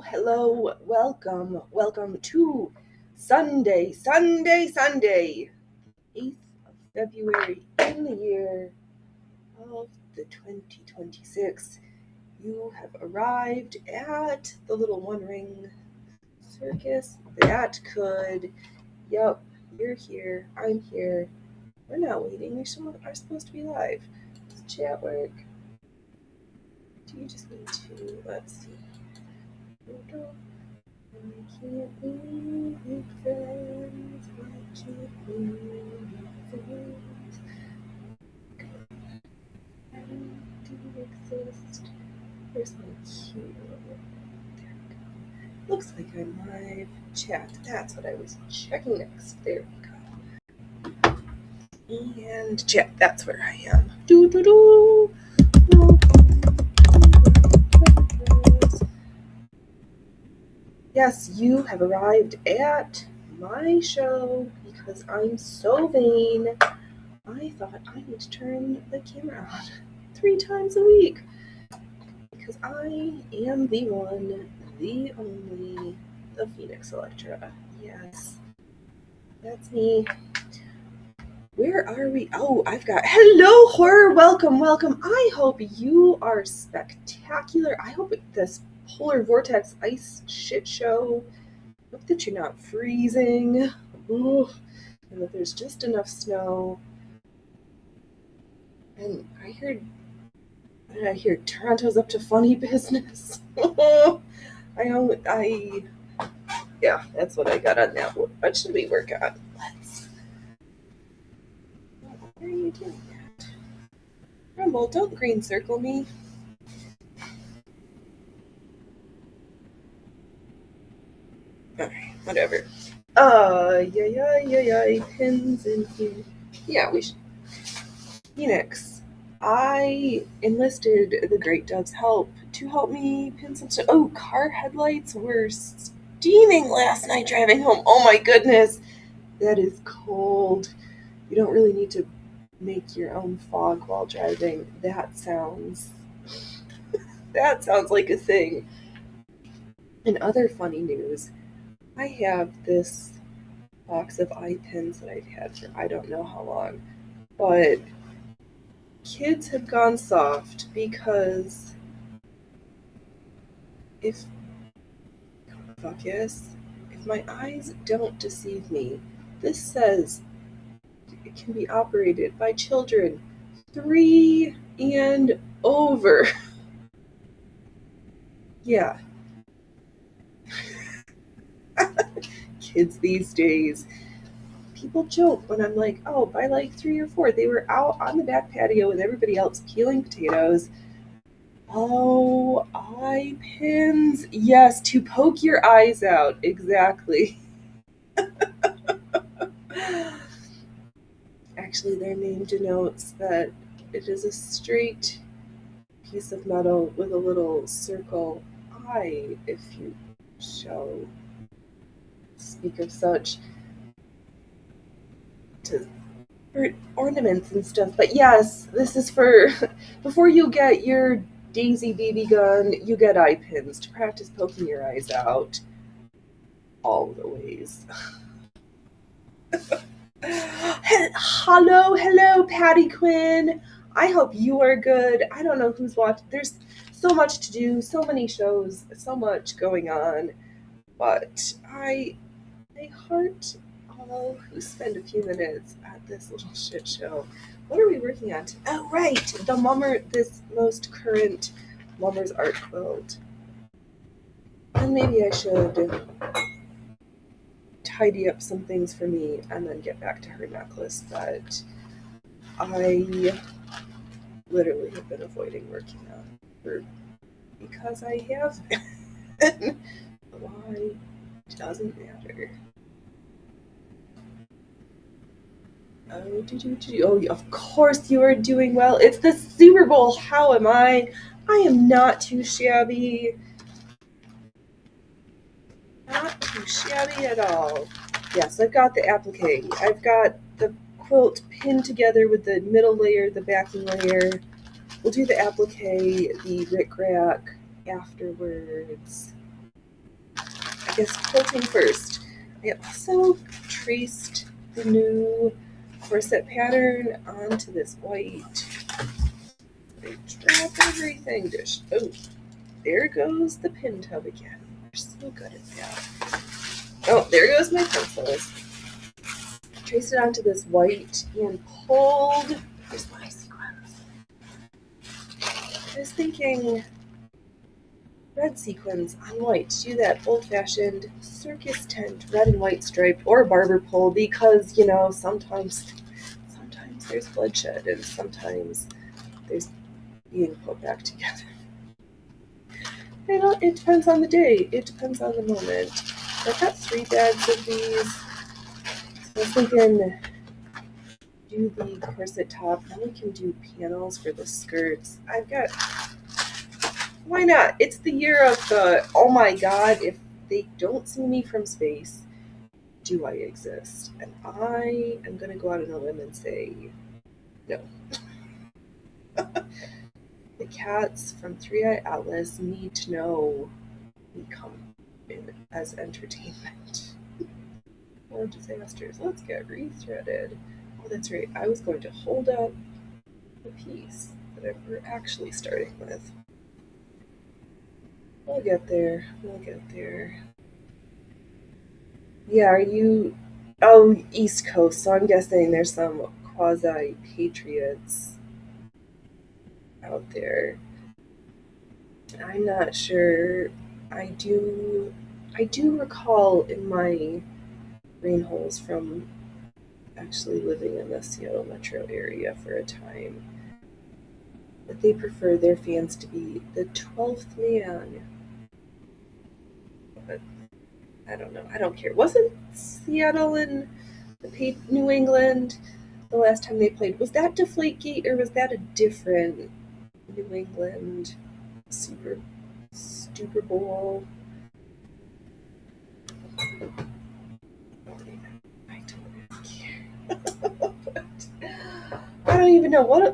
hello, welcome to Sunday, 8th of February in the year of the 2026. You have arrived at the Little One Ring Circus. Yup, you're here, I'm here. We're not waiting, we are supposed to be live. Does chat work? Do you just need to, let's see. I can't believe friends. I can't believe friends. I do exist. Where's my cue? There we go. Looks like I'm live. Chat. That's what I was checking next. There we go. And chat. That's where I am. Do do do. Yes, you have arrived at my show because I'm so vain. I thought I need to turn the camera on 3 times a week because I am the one, the only, the Phoenix Electra. Yes, that's me. Where are we? Oh, I've got hello horror. Welcome. I hope you are spectacular. I hope this polar vortex ice shit show. I hope that you're not freezing. Ooh, and that there's just enough snow. And I hear Toronto's up to funny business. Yeah, that's what I got on that. What should we work on? Why are you doing that? Rumble, don't green circle me. Alright, whatever. Pins in here. Yeah, we should. Phoenix, I enlisted the Great Dove's help to help me pin some stuff. Oh, car headlights were steaming last night driving home. Oh my goodness, that is cold. You don't really need to make your own fog while driving. That sounds like a thing. In other funny news, I have this box of eye pins that I've had for I don't know how long, but kids have gone soft because if my eyes don't deceive me, this says it can be operated by children 3 and over. Yeah. Kids these days. People joke when I'm like, oh, by like 3 or 4, they were out on the back patio with everybody else peeling potatoes. Oh, eye pins. Yes, to poke your eyes out. Exactly. Actually, their name denotes that it is a straight piece of metal with a little circle eye, if you shall speak of such, to ornaments and stuff. But yes, this is for before you get your Daisy BB gun, you get eye pins to practice poking your eyes out all the ways. Hello, Patty Quinn. I hope you are good. I don't know who's watching. There's so much to do, so many shows, so much going on. But I heart all who spend a few minutes at this little shit show. What are we working on? Oh, right, this most current Mummer's art quilt. And maybe I should tidy up some things for me and then get back to her necklace that I literally have been avoiding working on because I have been. Why? Doesn't matter. Oh, of course you are doing well. It's the Super Bowl. How am I? I am not too shabby. Not too shabby at all. Yes, I've got the applique. I've got the quilt pinned together with the middle layer, the backing layer. We'll do the applique, the rickrack afterwards. I guess quilting first. I also traced the new corset pattern onto this white. I drop everything. Oh, there goes the pin tub again. We're so good at that. Oh, there goes my pencils. Traced it onto this white and pulled. Here's my sequins. I was thinking red sequins on white. Do that old-fashioned circus tent, red and white striped, or barber pole, because sometimes there's bloodshed and sometimes there's being put back together. It depends on the day. It depends on the moment. I've got 3 bags of these. So I was thinking, do the corset top, then we can do panels for the skirts. Why not? It's the year of the, oh my god, if they don't see me from space, do I exist? And I am going to go out on a limb and say no. The cats from Three Eye Atlas need to know we come in as entertainment. Or disasters. Let's get rethreaded. Oh, that's right. I was going to hold up the piece that we're actually starting with. We'll get there. Yeah, are you... Oh, East Coast, so I'm guessing there's some quasi-patriots out there. I'm not sure. I do recall in my brain holes from actually living in the Seattle metro area for a time that they prefer their fans to be the 12th man. But I don't know. I don't care. Wasn't Seattle in New England the last time they played? Was that Deflategate or was that a different New England Super Bowl? I don't care. I don't even know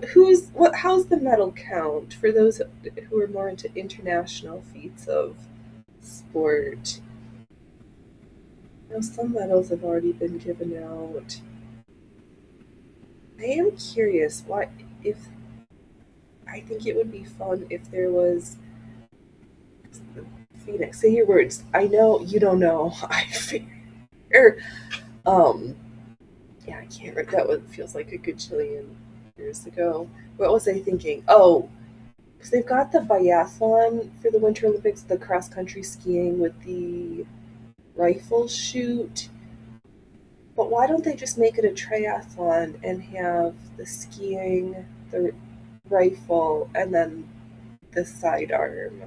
how's the medal count for those who are more into international feats of sport. Some medals have already been given out. I am curious I think it would be fun if there was Phoenix. Say your words. I know you don't know. I figure. Yeah, I can't. That one feels like a gajillion years ago. What was I thinking? Oh, because they've got the biathlon for the Winter Olympics, the cross country skiing with the rifle shoot. But why don't they just make it a triathlon and have the skiing, the rifle, and then the sidearm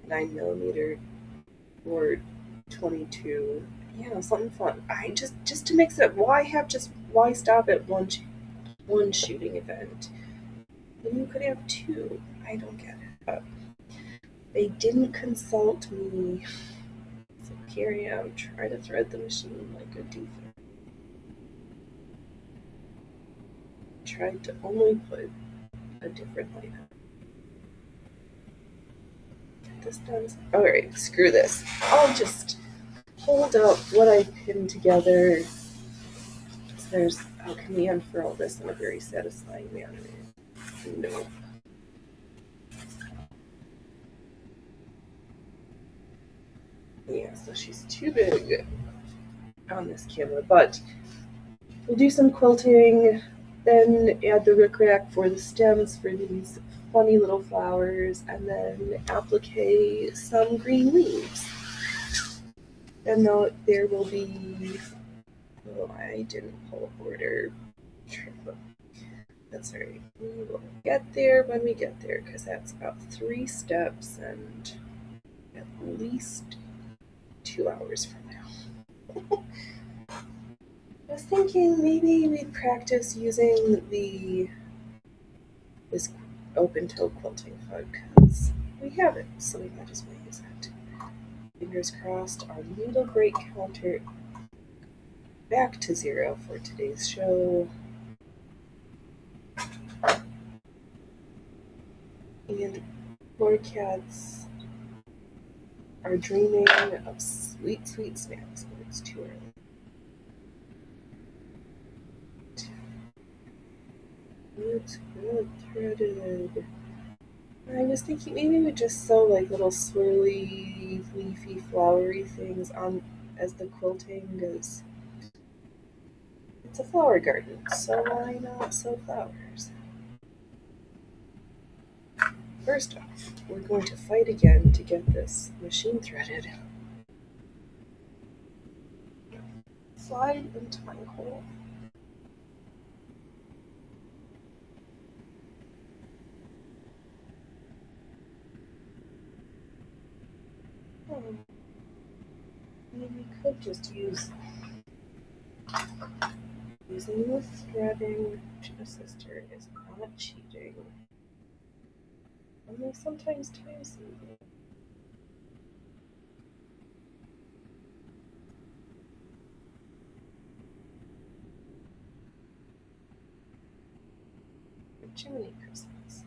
9mm or 22? Something fun. I just to mix it up. Why stop at one shooting event? Then you could have 2. I don't get it. They didn't consult me. So here I am, try to thread the machine like a doofus. Tried to only put a different line up. Get this done. Alright, screw this. I'll just hold up what I pinned together. Can we unfurl this in a very satisfying manner? No. Yeah, so she's too big on this camera, but we'll do some quilting, then add the rickrack for the stems for these funny little flowers, and then applique some green leaves. And there will be... Oh, I didn't pull a border. That's alright. We will get there when we get there, because that's about 3 steps and at least 2 hours from now. I was thinking maybe we'd practice using this open toe quilting fug, because we have it, so we might as well use it. Fingers crossed, our needle break counter back to 0 for today's show. And poor cats are dreaming of sweet, sweet snacks, but it's too early. Looks good threaded. I was thinking maybe we just sew like little swirly, leafy, flowery things on as the quilting goes. It's a flower garden, so why not sew flowers? First off, we're going to fight again to get this machine threaded. Slide into my hole. Maybe we could just using the threading to assist her is not cheating. Only sometimes time saving. Jiminy Christmas.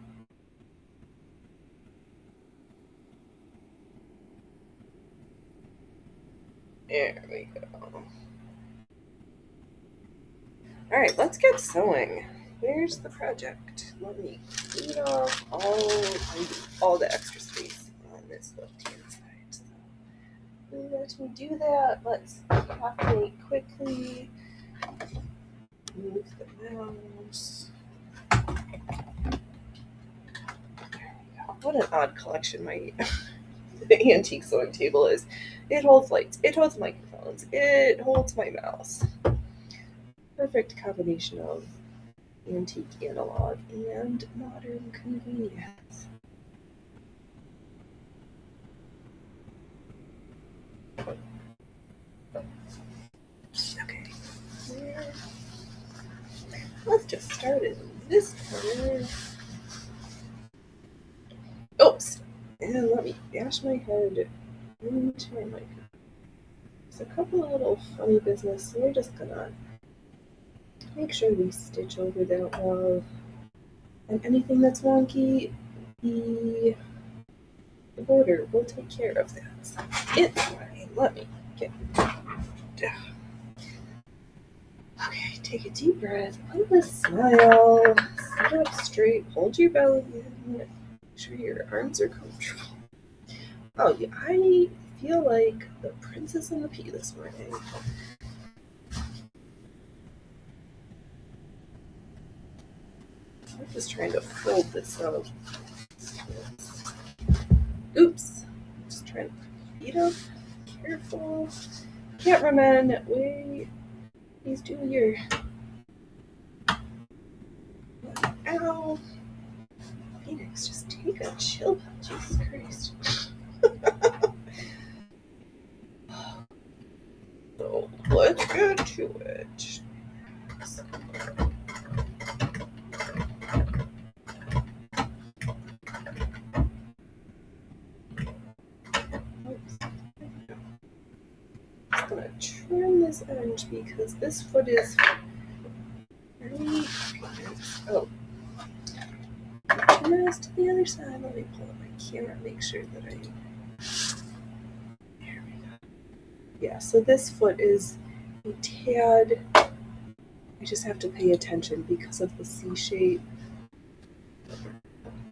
There we go. Alright, let's get sewing. Where's the project? Let me clean off all the extra space on this left-hand side. So let me do that. Let's calculate quickly. Move the mouse. There we go. What an odd collection my the antique sewing table is. It holds lights, it holds microphones, it holds my mouse. Perfect combination of antique analog and modern convenience. Okay, let's just start in this corner. Oops, and let me bash my head into my microphone. There's a couple of little funny business, so we're just gonna make sure we stitch over that well. And anything that's wonky, the border will take care of that. It's fine. Let me get down. Okay, take a deep breath, put a smile, sit up straight, hold your belly in, make sure your arms are comfortable. Oh, yeah, I feel like the princess and the pea this morning. I'm just trying to fold this up. Oops. Just trying to feet up. Careful. Cameraman, wait. Please do your. Ow. Phoenix, just take a chill pill. Jesus Christ. So let's get to it. I'm gonna trim this edge because this foot is very. Oh. Turn to the other side. Let me pull up my camera and make sure that there we go. Yeah, so this foot is a tad. I just have to pay attention because of the C shape.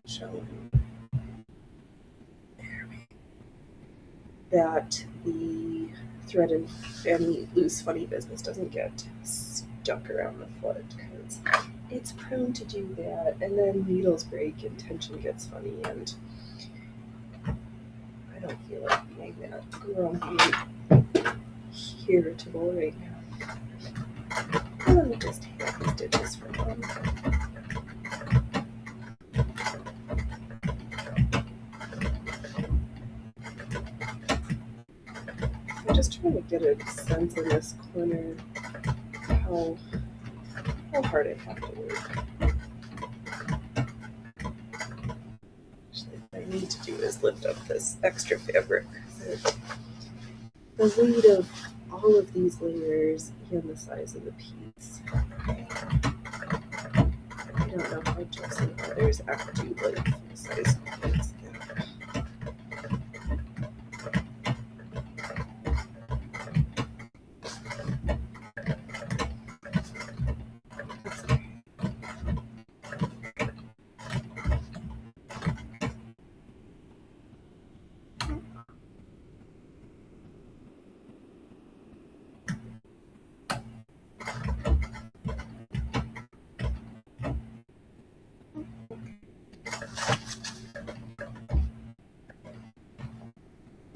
Showing. There we go. That the thread and any loose funny business doesn't get stuck around the foot because it's prone to do that, and then needles break and tension gets funny, and I don't feel like being that grumpy, irritable right now. Let me just take the stitches for one. I'm just trying to get a sense in this corner how hard I have to work. Actually, what I need to do is lift up this extra fabric. The weight of all of these layers and the size of the piece. I don't know how just and others act to like the size of the piece.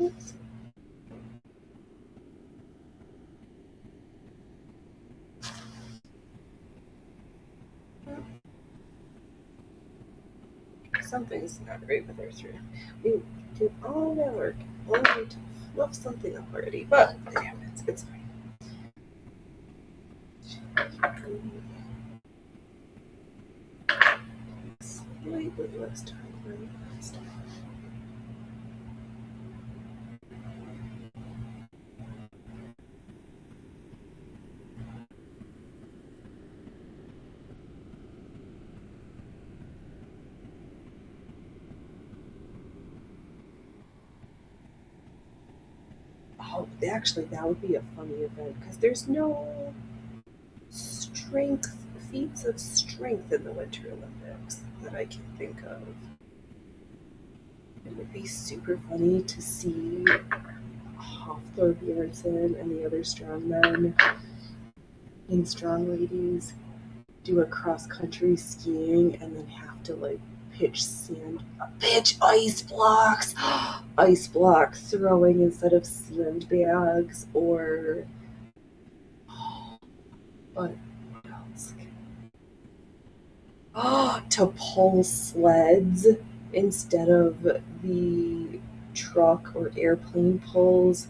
Oops. Something's not right with our through. We did all that work only to fluff something up already, but damn it, it's fine. Slightly less time than last time. Oh, actually, that would be a funny event because there's no strength feats of strength in the Winter Olympics that I can think of. It would be super funny to see Hafthor Bjornsson and the other strongmen and strong ladies do a cross country skiing and then have to like pitch ice blocks throwing instead of sandbags, or what else? To pull sleds instead of the truck or airplane pulls.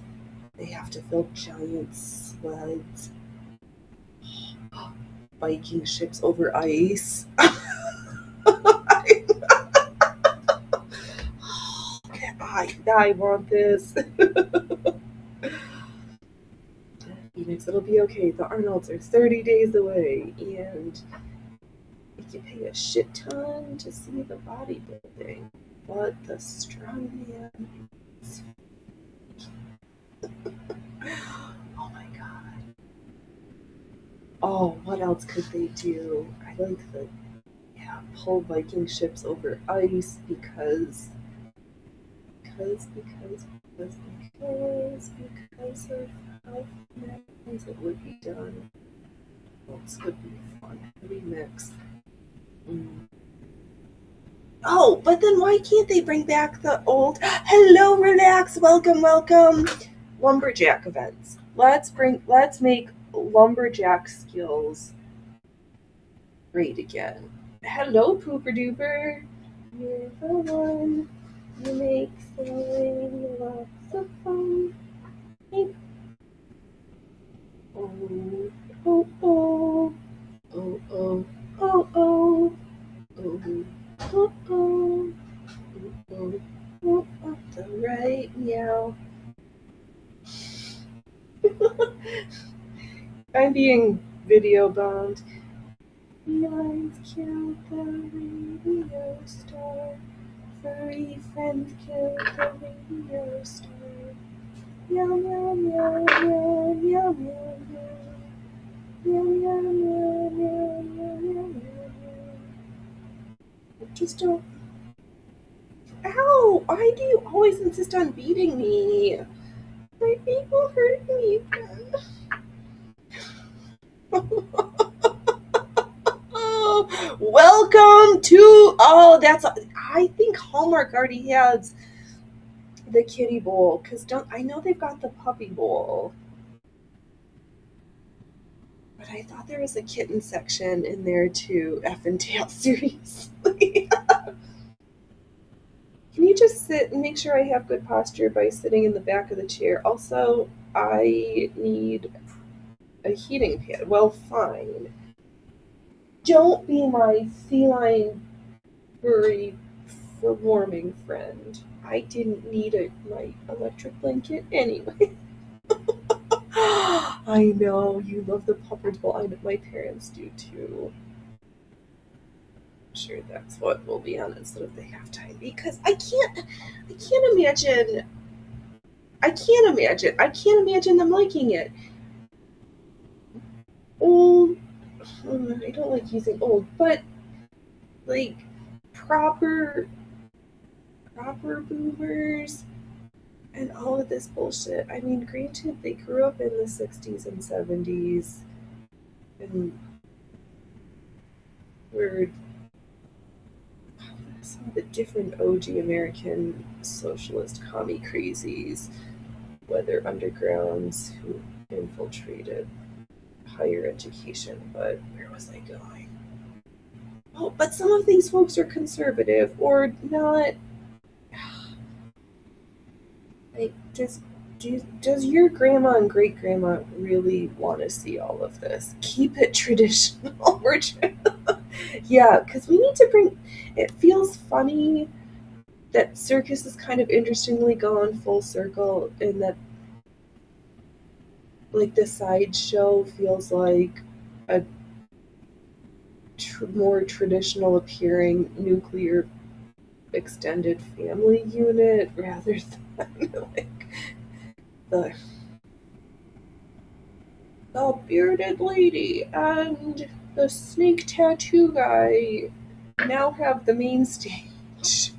They have to fill giant sleds. Viking ships over ice. I want this. Phoenix, it'll be okay. The Arnolds are 30 days away, and we can pay a shit ton to see the bodybuilding. But the strongman is... Oh my god. Oh, what else could they do? I like the pull Viking ships over ice because of how things it would be done. This would be fun. Remix. Oh, but then why can't they bring back the old hello relax, welcome lumberjack events? Let's make lumberjack skills great again. Hello, Pooper Duper. You're the one who makes sewing lots of fun. Hey. Oh, oh, oh, oh, oh, oh, oh, oh, oh, oh, oh, oh, oh, the right meow. I'm being video bound. Felines killed the radio star. Furry friends killed the radio star. Meow meow meow meow meow meow meow. Meow meow meow meow meow meow meow. Just don't. Ow! Why do you always insist on beating me? My feet will hurt me again. Welcome to I think Hallmark already has the kitty bowl, because I know they've got the puppy bowl, but I thought there was a kitten section in there too. F and tail, seriously. Can you just sit and make sure I have good posture by sitting in the back of the chair? Also, I need a heating pad. Well, fine. Don't be my feline furry for warming friend. I didn't need my electric blanket anyway. I know, you love the Pupper's Bowl. I know my parents do too. I'm sure that's what will be on instead of the halftime, because I can't imagine them liking it. Old, I don't like using old, but like proper boomers and all of this bullshit. I mean, granted, they grew up in the 60s and 70s and were some of the different OG American socialist commie crazies, whether undergrounds who infiltrated higher education, but where was I going? Oh, but some of these folks are conservative or not. Like, does your grandma and great grandma really want to see all of this? Keep it traditional. Yeah, because we need to bring. It feels funny that circus is kind of interestingly gone full circle, and that like the sideshow feels like a more traditional appearing nuclear extended family unit rather than like the the bearded lady and the snake tattoo guy now have the main stage.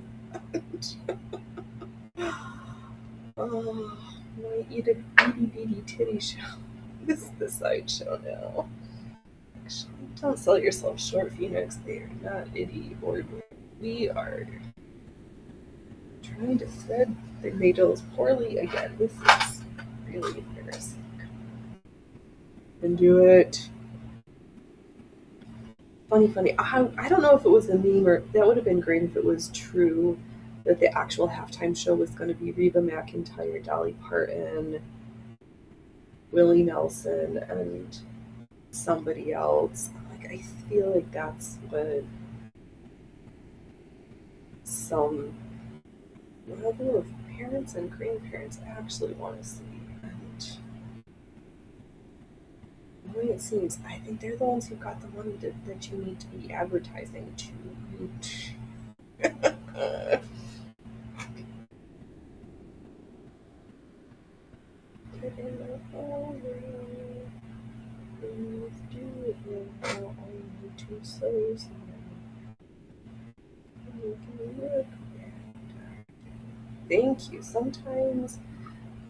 Oh, my itty bitty titty show. This is the sideshow now. Actually, don't sell yourself short, Phoenix. They are not itty or we are trying to thread the needles poorly again. This is really embarrassing. And do it. Funny. I don't know if it was a meme or that would have been great if it was true that the actual halftime show was going to be Reba McEntire, Dolly Parton, Willie Nelson, and somebody else. Like I feel like that's what some level of parents and grandparents actually want to see. And the way it seems, I think they're the ones who got the money that you need to be advertising to reach. Put in the hallway. Please do it now. I need to sew some. Thank you. Sometimes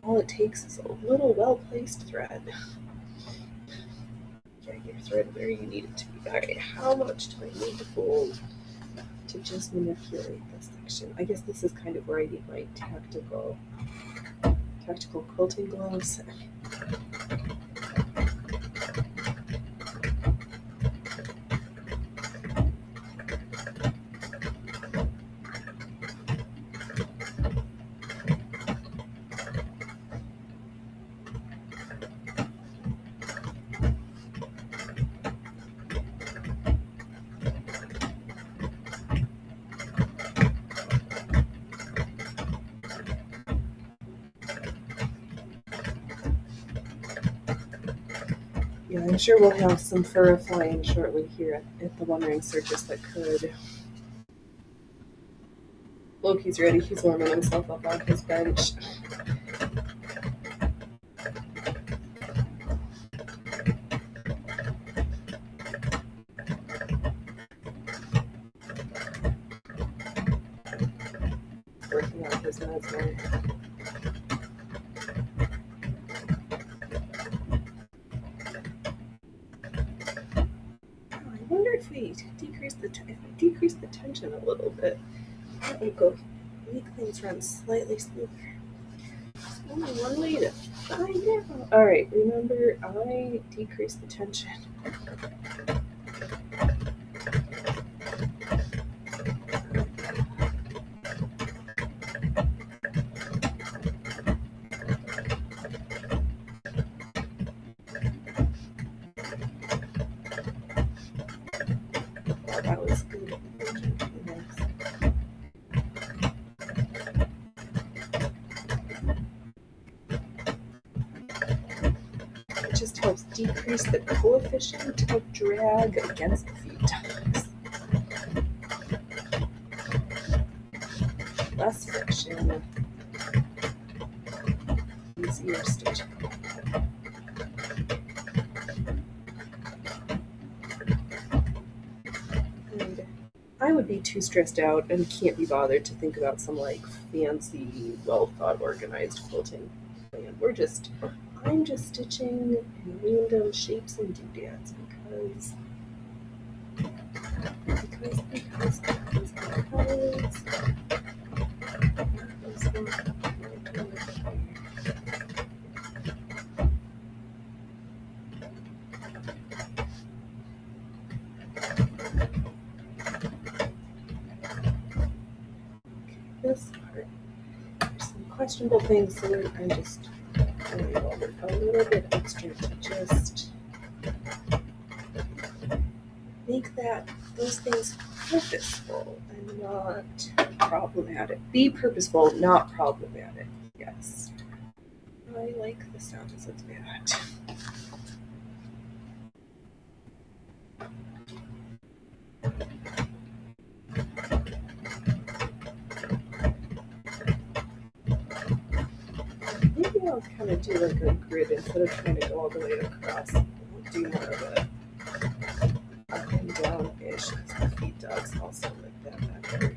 all it takes is a little well-placed thread. Get your thread where you need it to be. Alright, how much do I need to fold to just manipulate this section? I guess this is kind of where I need my tactical quilting gloves. Yeah, I'm sure we'll have some fur flying shortly here at the Wandering Circus that could. Loki's ready. He's warming himself up on his bench. Working out his mesmer. I wonder if we decrease the tension a little bit, that would go make things run slightly smoother. Only one way to find out. All right, remember I decrease the tension. Oh, that was good. It just helps decrease the coefficient of drag against the feet. Less friction, easier stitching. And I would be too stressed out and can't be bothered to think about some like fancy, well thought organized quilting plan. I'm just stitching in random shapes and doodads because This part, there's some questionable things, so I'm just going over a little bit extra to just make those things purposeful and not problematic. Be purposeful, not problematic. Yes. I like the sounds of that. Maybe I'll kind of do like a grid instead of trying to go all the way across. I'll do more of a up and down-ish, because the feed dogs also like that better.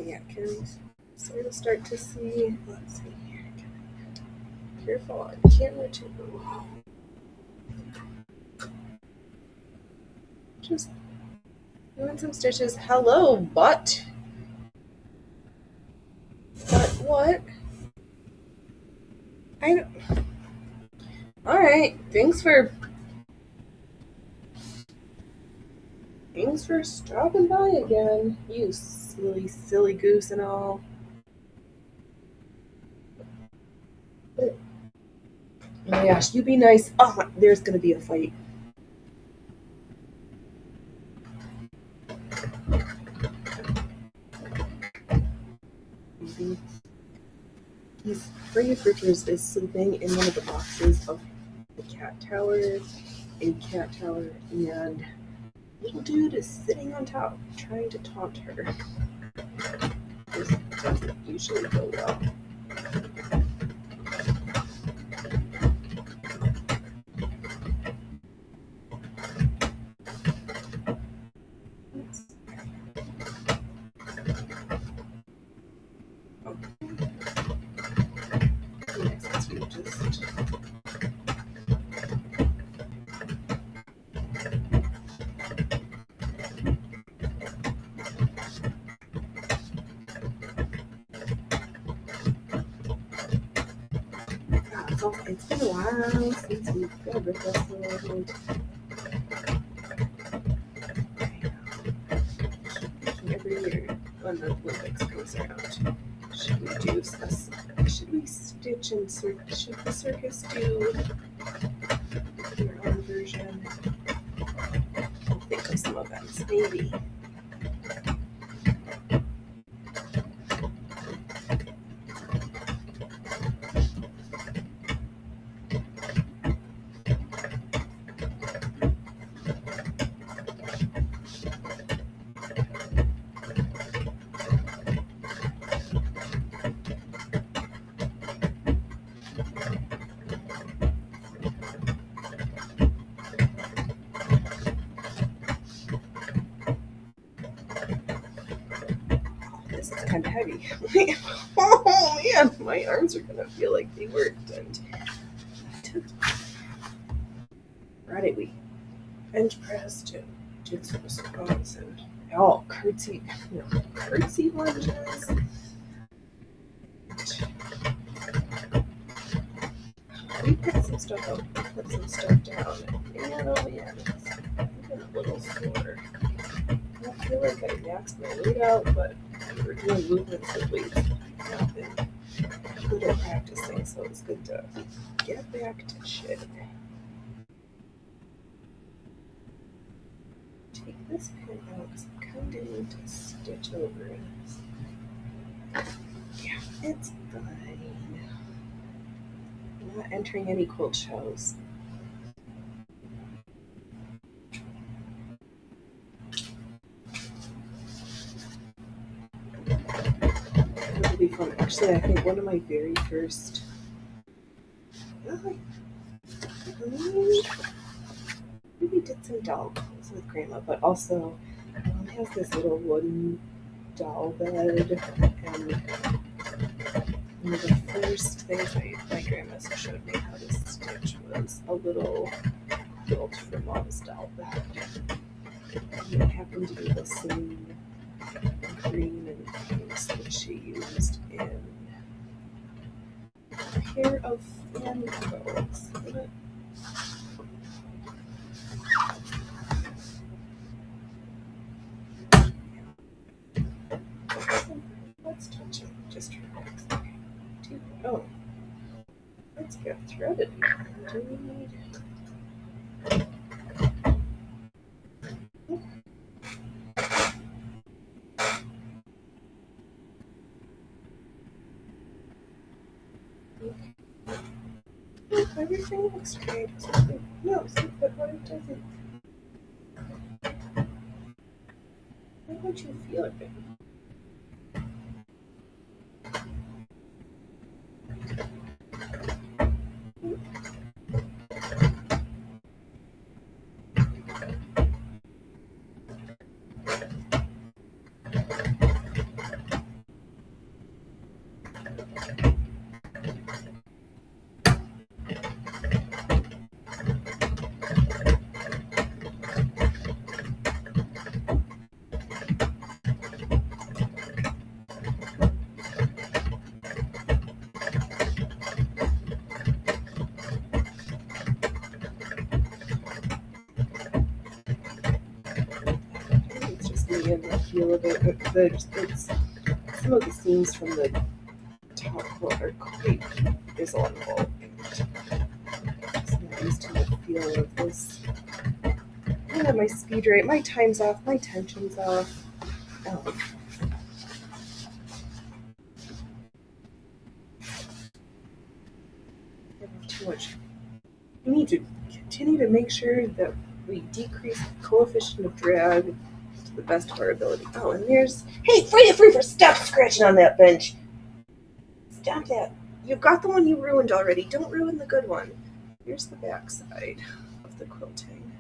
Yeah, can sort of start to see. Let's see here. Careful on camera too. Just doing some stitches. Hello, butt. But what? All right. Thanks for stopping by again. You silly goose and all. Oh my gosh, you be nice. Oh, there's gonna be a fight. Freddie Richards is sleeping in one of the boxes of the cat tower, and little dude is sitting on top trying to taunt her. This doesn't usually go well. It's been a while since we've ever wrestled. Every year when the Olympics goes around, should we stitch and should the circus do their own version? I'll think of some events, maybe. Kind of heavy. Oh man, my arms are gonna feel like they worked. And right, we bench pressed and did some squats and curtsy lunges. We put some stuff up, put some stuff down, and oh man, it's been a little sore. I don't feel like I maxed my weight out, but we were doing movements with weights. I've not been good at practicing, so it's good to get back to shit. Take this pin out because I'm kind of need to stitch over it. Yeah, it's fine. I'm not entering any quilt shows. It'll be fun. Actually, I think one of my very first. Maybe did some doll clothes with Grandma, but also Mom has this little wooden doll bed, and one of the first things my grandma showed me how to stitch was a little quilt for Mom's doll bed. And it happened to be the same green and pinks that she used in a pair of fan quilts. Let's touch it. Just relax. Okay. Oh, let's get threaded. Do we need? Everything looks great. No, but what it doesn't. How would you feel it? It's just me and the feel of it. It's some of the scenes from the top part are quite visual. Just not used to the feel of this. Yeah, my speed rate, my time's off, my tension's off. Oh. I have too much. We need to continue to make sure that we decrease the coefficient of drag to the best of our ability. Oh, and there's. Hey, Frida, stop scratching on that bench. Stop that. You've got the one you ruined already. Don't ruin the good one. Here's the back side of the quilting.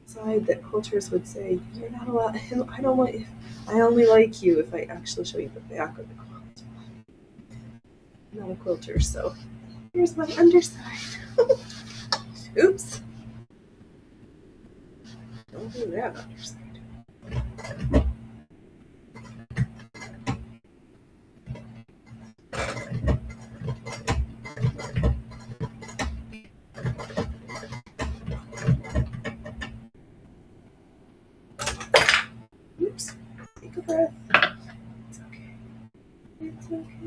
Side that quilters would say, you're not allowed. I only like you if I actually show you the back of the quilt. I'm not a quilter, so here's my underside. Oops. Don't do that underside. Oops. Take a breath. It's okay. It's okay.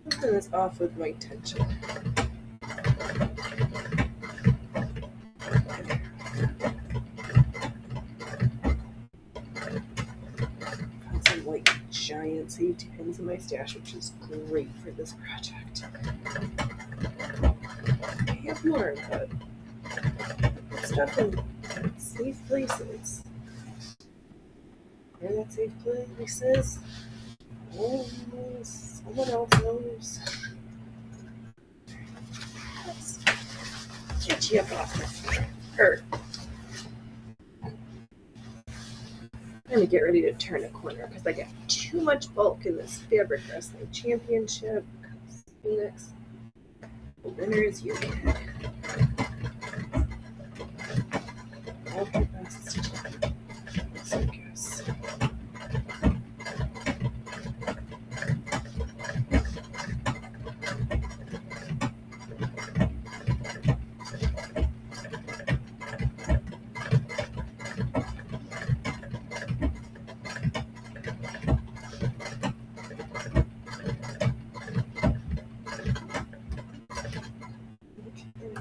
Something is off with my tension. Found some like giant safety pins in my stash, which is great for this project. I have more, but stuff in safe places. Where that safe place is? Oh, someone else knows. Let's get you up off the floor. I'm gonna get ready to turn a corner because I got too much bulk in this fabric wrestling championship. Phoenix, the winner is you. All your best.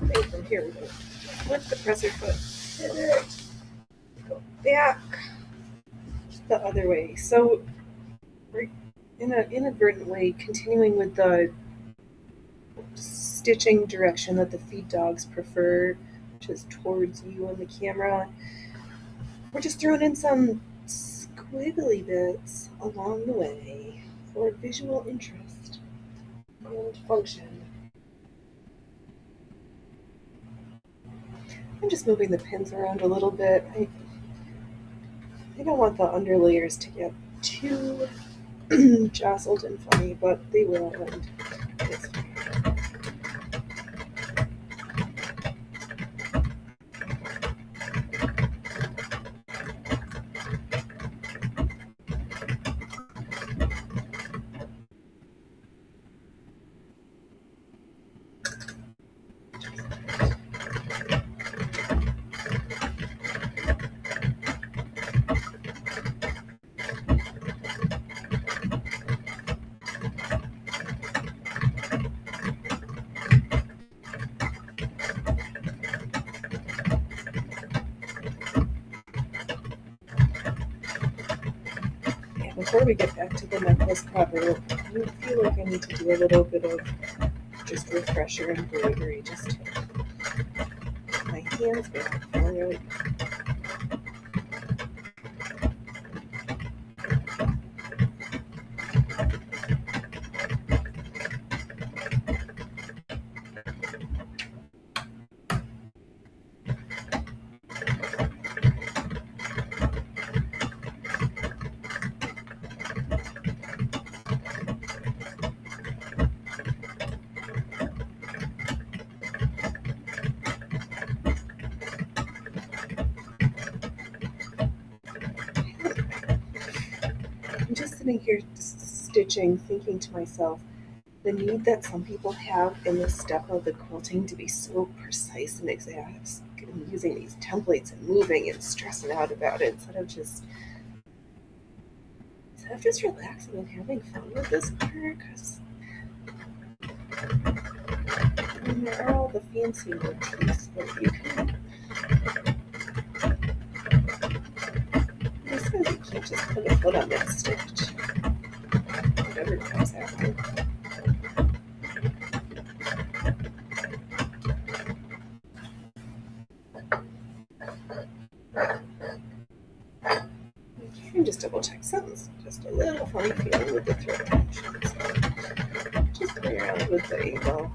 Nathan, here we go. Flip the presser foot. Go back the other way. So we're in an inadvertent way continuing with the stitching direction that the feed dogs prefer, which is towards you and the camera. We're just throwing in some squiggly bits along the way for visual interest and function. I'm just moving the pins around a little bit. I don't want the underlayers to get too jostled and funny, but they will, and it's fine. Before we get back to the necklace cover, I feel like I need to do a little bit of just refresher embroidery, just to get my hands back for it. I'm just sitting here stitching, thinking to myself, the need that some people have in this step of the quilting to be so precise and exact, and using these templates and moving and stressing out about it instead of just relaxing and having fun with this part. Because there are all the fancy motifs, but you can. This says you can't just put a foot on that stitch. Whatever comes after. You can just double check something's just a little funny feeling with the thread tension. So just play around with the angle.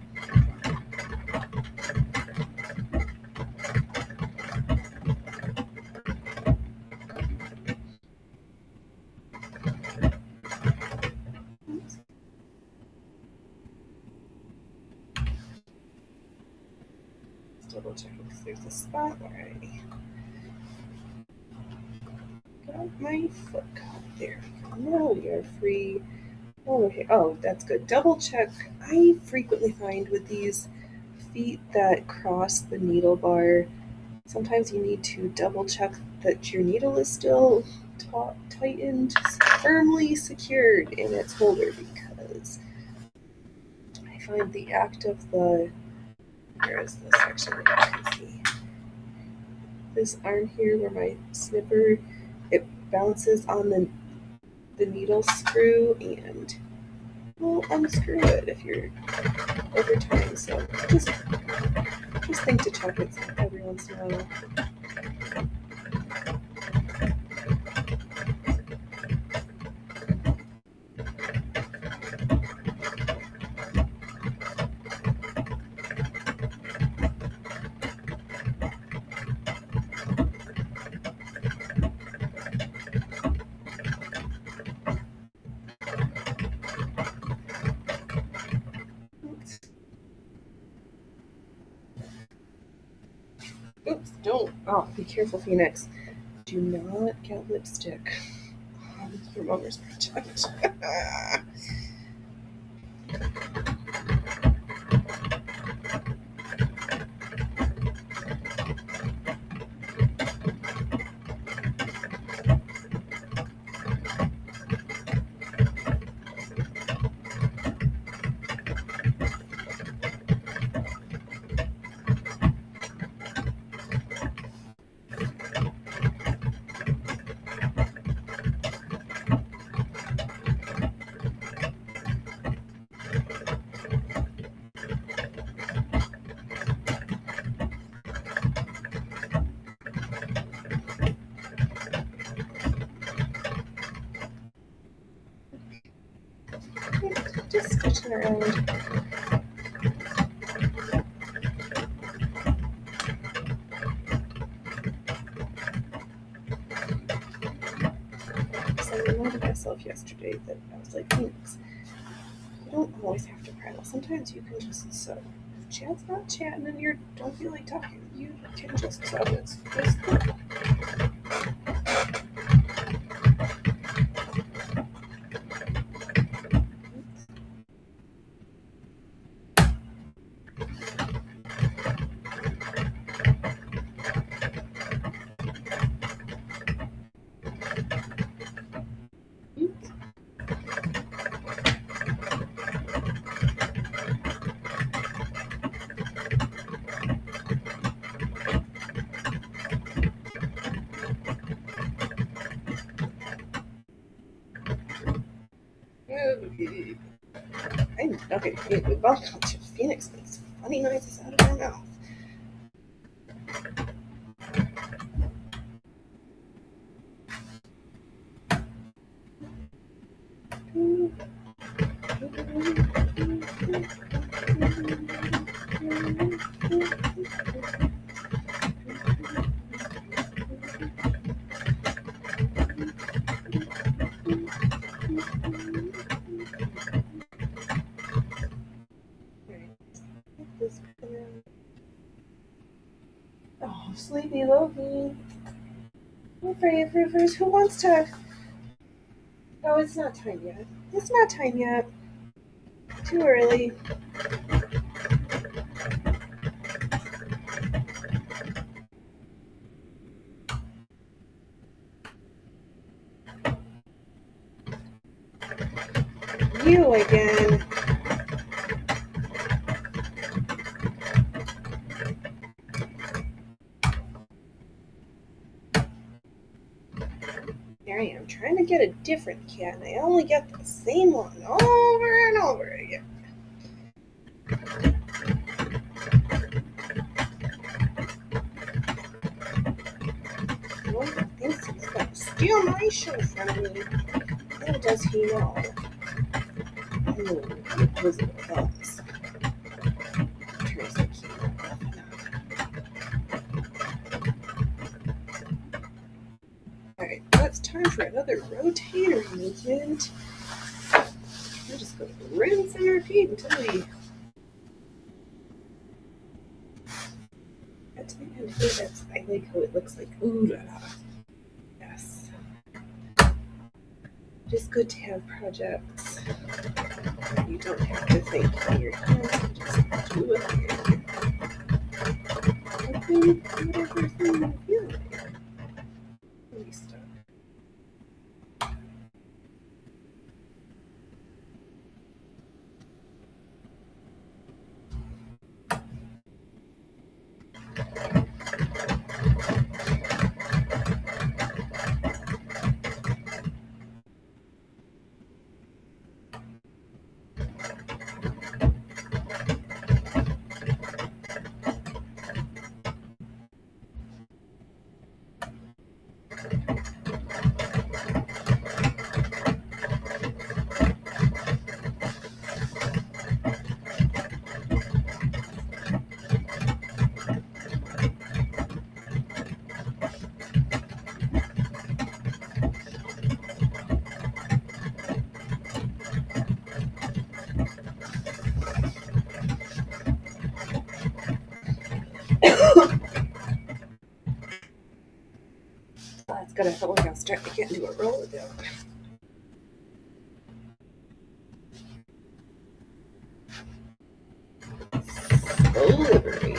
Double checking because there's a spot where I got my foot caught. There we go. Now we are free. Oh, okay. Oh, that's good. Double check. I frequently find with these feet that cross the needle bar, sometimes you need to double check that your needle is still tightened, firmly secured in its holder, because I find the act of the, where is the section that you can see? This arm here where my snipper, it bounces on the needle screw and will unscrew it if you're over time. So just think to check it every once in a while. Oops, don't. Oh, be careful, Phoenix. Do not get lipstick on your mother's project. turn around. So I reminded myself yesterday that I was like, Phoenix, you don't always have to prattle. Sometimes you can just sub. If Chad's not chatting and you don't feel like talking, you can just sub. It's cool. Okay, welcome to Phoenix makes funny noises out of her mouth. Oh, sleepy Loki. I'm afraid of rivers. Who wants to? Oh, it's not time yet. It's not time yet. Too early. You again. There I am trying to get a different cat, and I only get the same one over and over again. One thinks he's going to steal my show from me. Little does he know. Oh, the opposable thumbs. Turns the key off and on. Alright, well, it's time for another rotator movement. We're just going to rinse and repeat until we get to the end. Hey, I like how it looks like ooh la la. Yes. It's good to have projects. You don't have to think in your head, just do it. Whatever thing you feel like. Really stuck. That's gonna help me. I'll start to get into a roll with it. So liberating.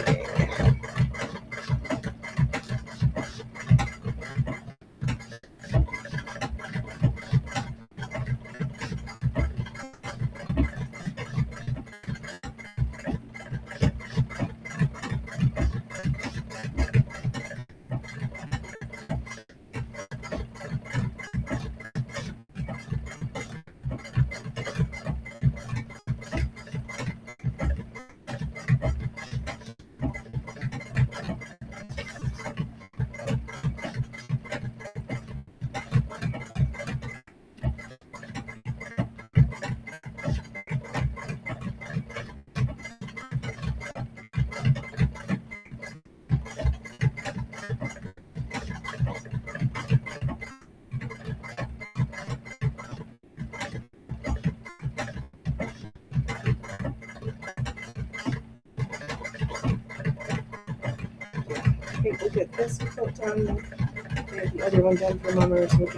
Okay, we'll get this quilt done. Get the other one done for Mama. So we'll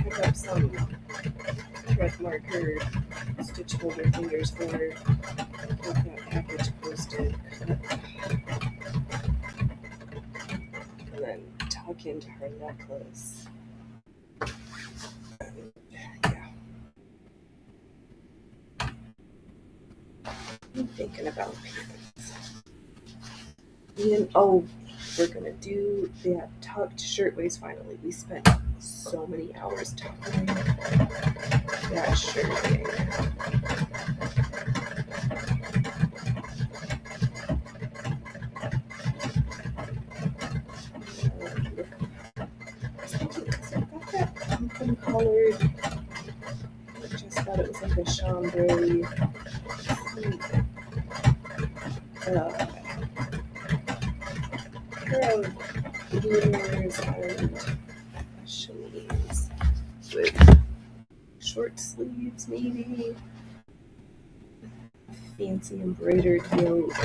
pick up some thread marker stitch holder fingers for her. Get that package posted. And then tuck into her necklace. Yeah. I'm thinking about pants. And we're gonna do that tucked shirtwaist finally. We spent so many hours tucking that shirtwaist. I got that pumpkin colored. I just thought it was like a chambray. Pair of bloomers and a chemise with short sleeves, maybe. Fancy embroidered yoke. I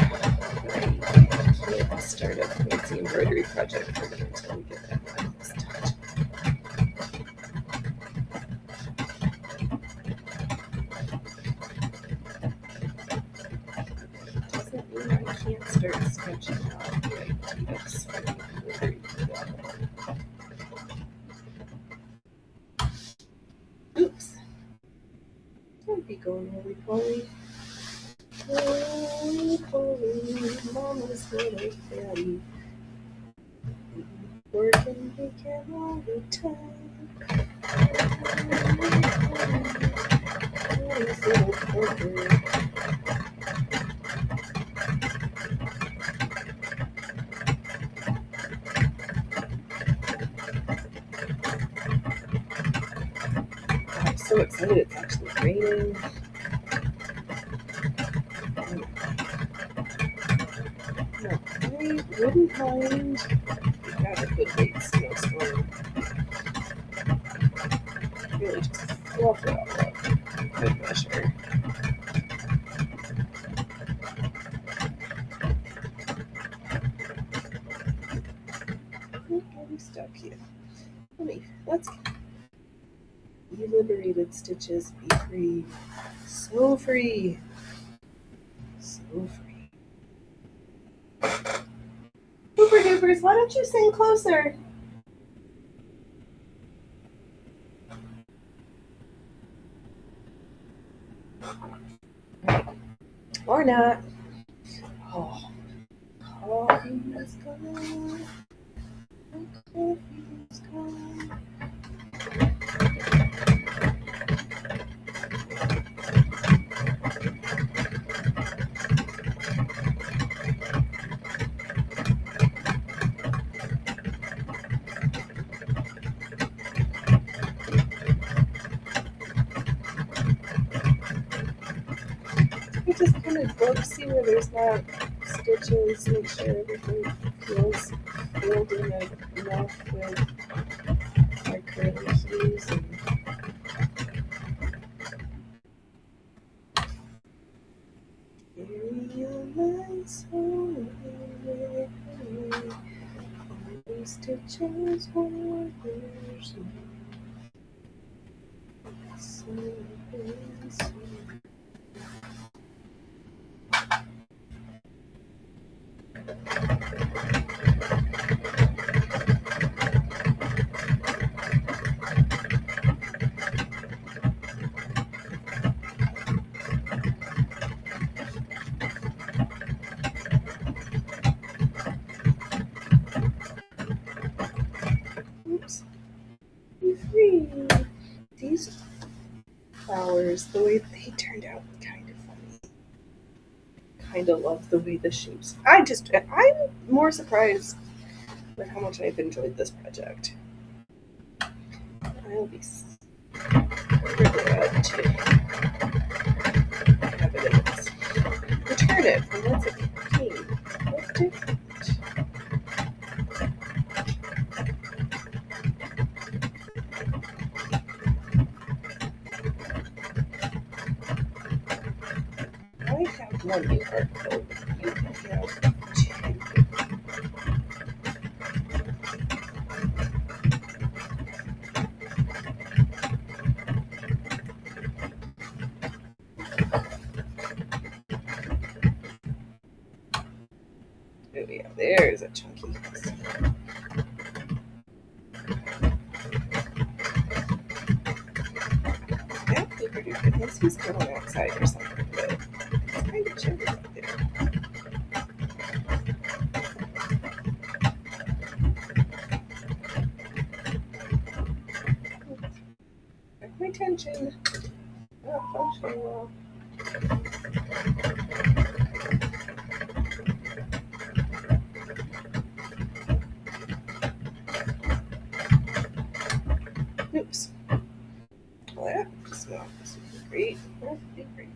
can't start a fancy embroidery project for me until we get that necklace done. Doesn't mean I can't start sketching out the ideas for the embroidery for that one. Oops. Don't be going roly-poly. Roly-poly, Mama's little fatty. Working weekend all the time. Mama's little porker. I'm so excited it's actually raining. No, I wouldn't mind. We got a good late snowstorm. Really just fluff it all up. Good measure. I'm stuck here. Let's be liberated, stitches. Be free. So free. So free. Hooper Doopers, why don't you sing closer? Or not. Oh, coffee is gone. Coffee is gone. I just kind of look, see where there's not stitches, make sure everything feels filled in enough with our curly hues. And realize only stitches were there's oops. Be free. These flowers, the way they turned out, kind of funny. Kind of love the way the shapes. I'm more surprised with how much I've enjoyed this project. I'll be glad to have evidence. Return it from whence it came. What's different? I have one new art code. You have two. there's a chunky. Yeah, Cooper Duper thinks he's going outside or something, but it's kind of chilly out there. Got my attention. Not functioning well. Oops. Well, that smells super great. That's great.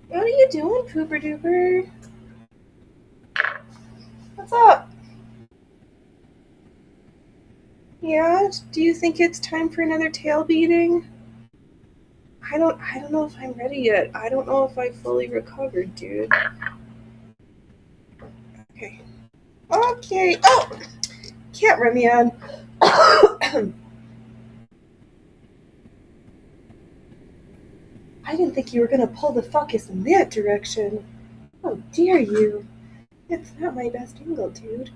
What are you doing, Pooper Duper? What's up? Yeah, do you think it's time for another tail beating? I don't know if I'm ready yet. I don't know if I fully recovered, dude. Okay. Okay. Oh! Can't run me on. I didn't think you were gonna pull the focus in that direction. How dare you? It's not my best angle, dude.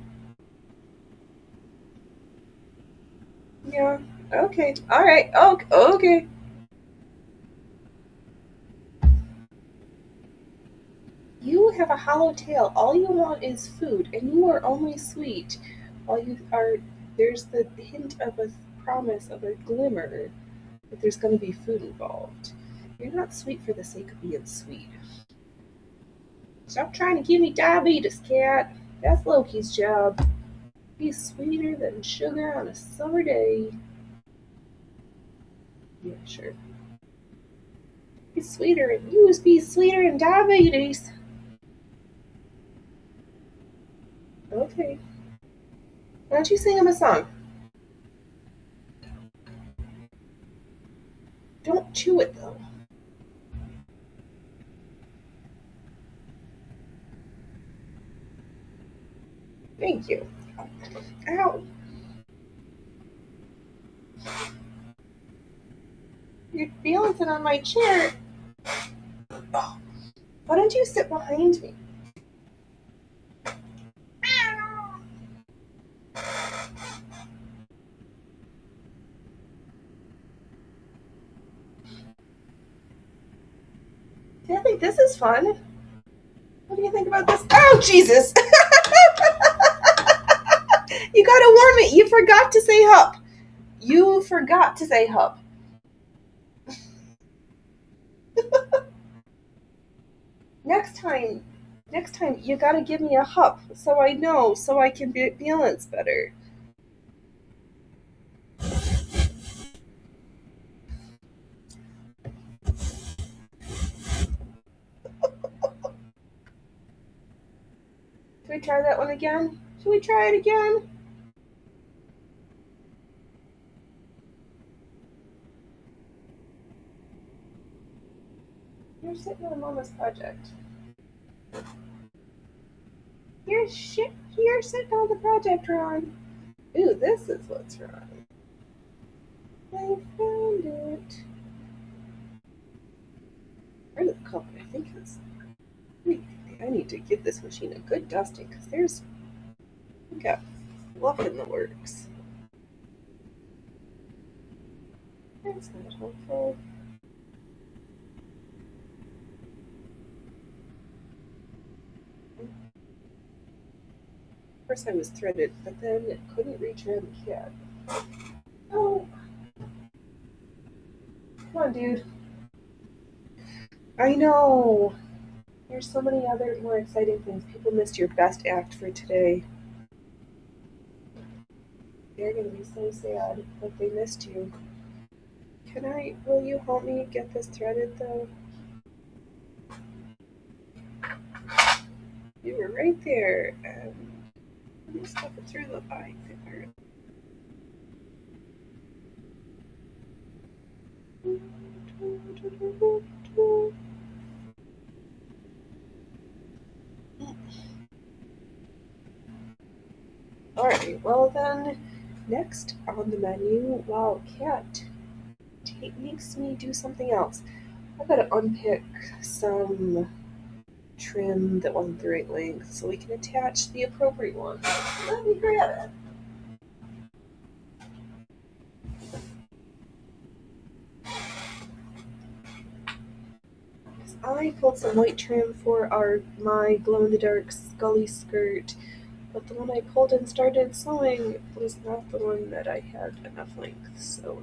Yeah. Okay. Alright. Okay. You have a hollow tail. All you want is food, and you are only sweet. There's the hint of a promise of a glimmer that there's going to be food involved. You're not sweet for the sake of being sweet. Stop trying to give me diabetes, cat. That's Loki's job. Be sweeter than sugar on a summer day. Yeah, sure. Be sweeter, and you be sweeter than diabetes. Okay. Why don't you sing him a song? Don't chew it, though. Thank you. Ow. You're balancing on my chair. Oh, why don't you sit behind me? I think this is fun. What do you think about this? Oh, Jesus! You gotta warn me. You forgot to say hup. You forgot to say hup. Next time, you gotta give me a hup so I know, so I can balance better. Should we try that one again? Should we try it again? You're sitting on Mama's project. You're sitting on the project, Ron. Ooh, this is what's wrong. I found it. Where did the culprit? I think it's. I need to give this machine a good dusting because we got fluff in the works. That's not helpful. First I was threaded, but then it couldn't reach around the cat. Oh. Come on, dude. I know. There's so many other more exciting things. People missed your best act for today. They're gonna be so sad that they missed you. Will you help me get this threaded though? You were right there, and let me stuff it through the eye there. Alright, well then, next on the menu, wow, cat makes me do something else. I've got to unpick some trim that wasn't the right length so we can attach the appropriate one. Let me grab it. I pulled some white trim for my glow-in-the-dark Scully skirt, but the one I pulled and started sewing was not the one that I had enough length. So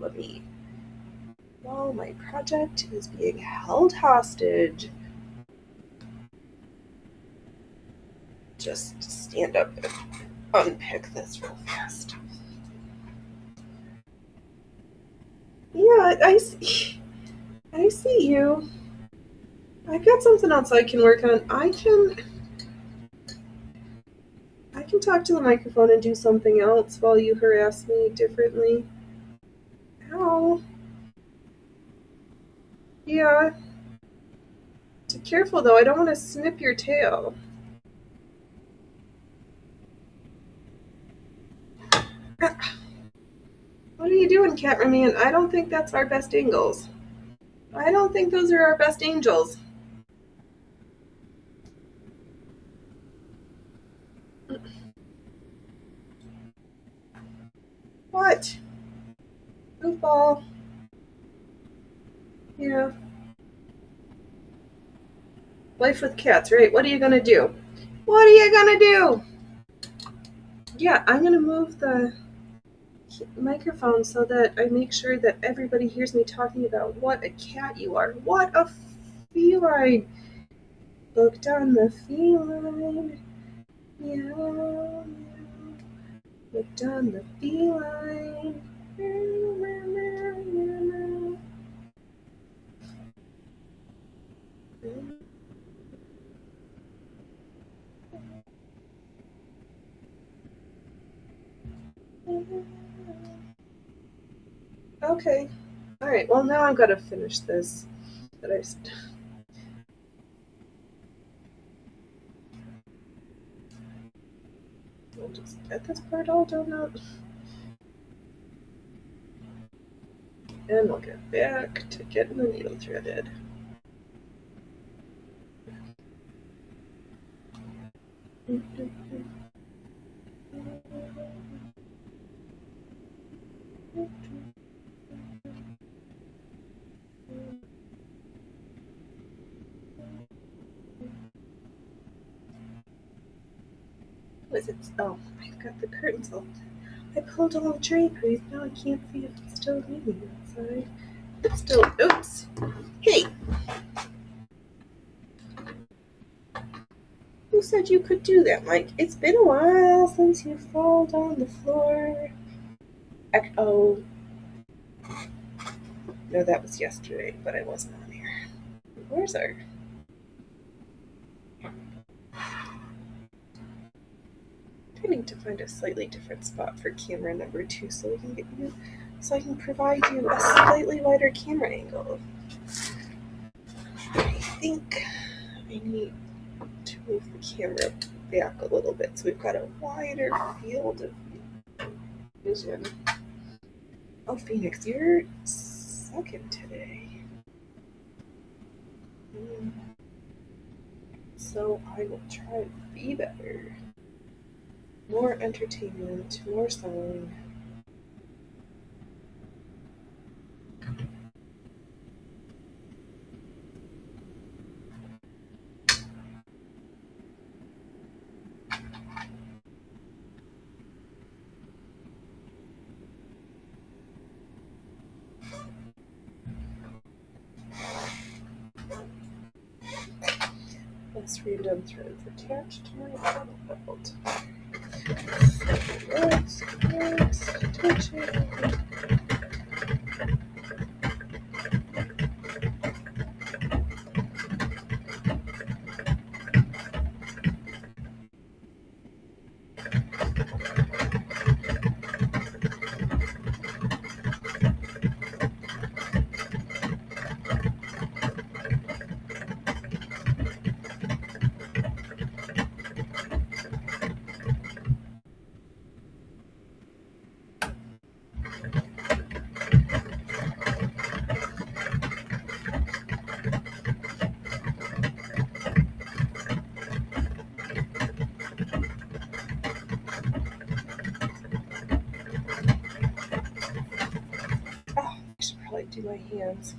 while my project is being held hostage, just stand up and unpick this real fast. Yeah, I see you. I've got something else I can work on. I can talk to the microphone and do something else while you harass me differently. Ow. Yeah. Be careful though, I don't want to snip your tail. What are you doing, cameraman? I don't think that's our best angles. I don't think those are our best angels. What? Goofball. Yeah. Life with cats, right? What are you gonna do? What are you gonna do? Yeah, I'm gonna move the microphone so that I make sure that everybody hears me talking about what a cat you are. What a feline. Looked on the feline. Meow, meow. Looked on the feline. Meow, meow, meow, meow, meow. Okay. Alright, well now I've got to finish this. But I'll just get this part all done up. And we'll get back to getting the needle threaded. Was it? Oh, I've got the curtains open. I pulled all the draperies. Now I can't see if it's still raining outside. It's still. Oops. Hey! Who said you could do that, Mike? It's been a while since you rolled on the floor. Oh. No, that was yesterday, but I wasn't on here. Where's our... I need to find a slightly different spot for camera number 2 so we can get you, so I can provide you a slightly wider camera angle. I think I need to move the camera back a little bit so we've got a wider field of vision. Oh, Phoenix, you're sucking today. So I will try to be better. More entertainment, more sewing. Less random threads attached to my saddle belt. Let's attach it. do my hands.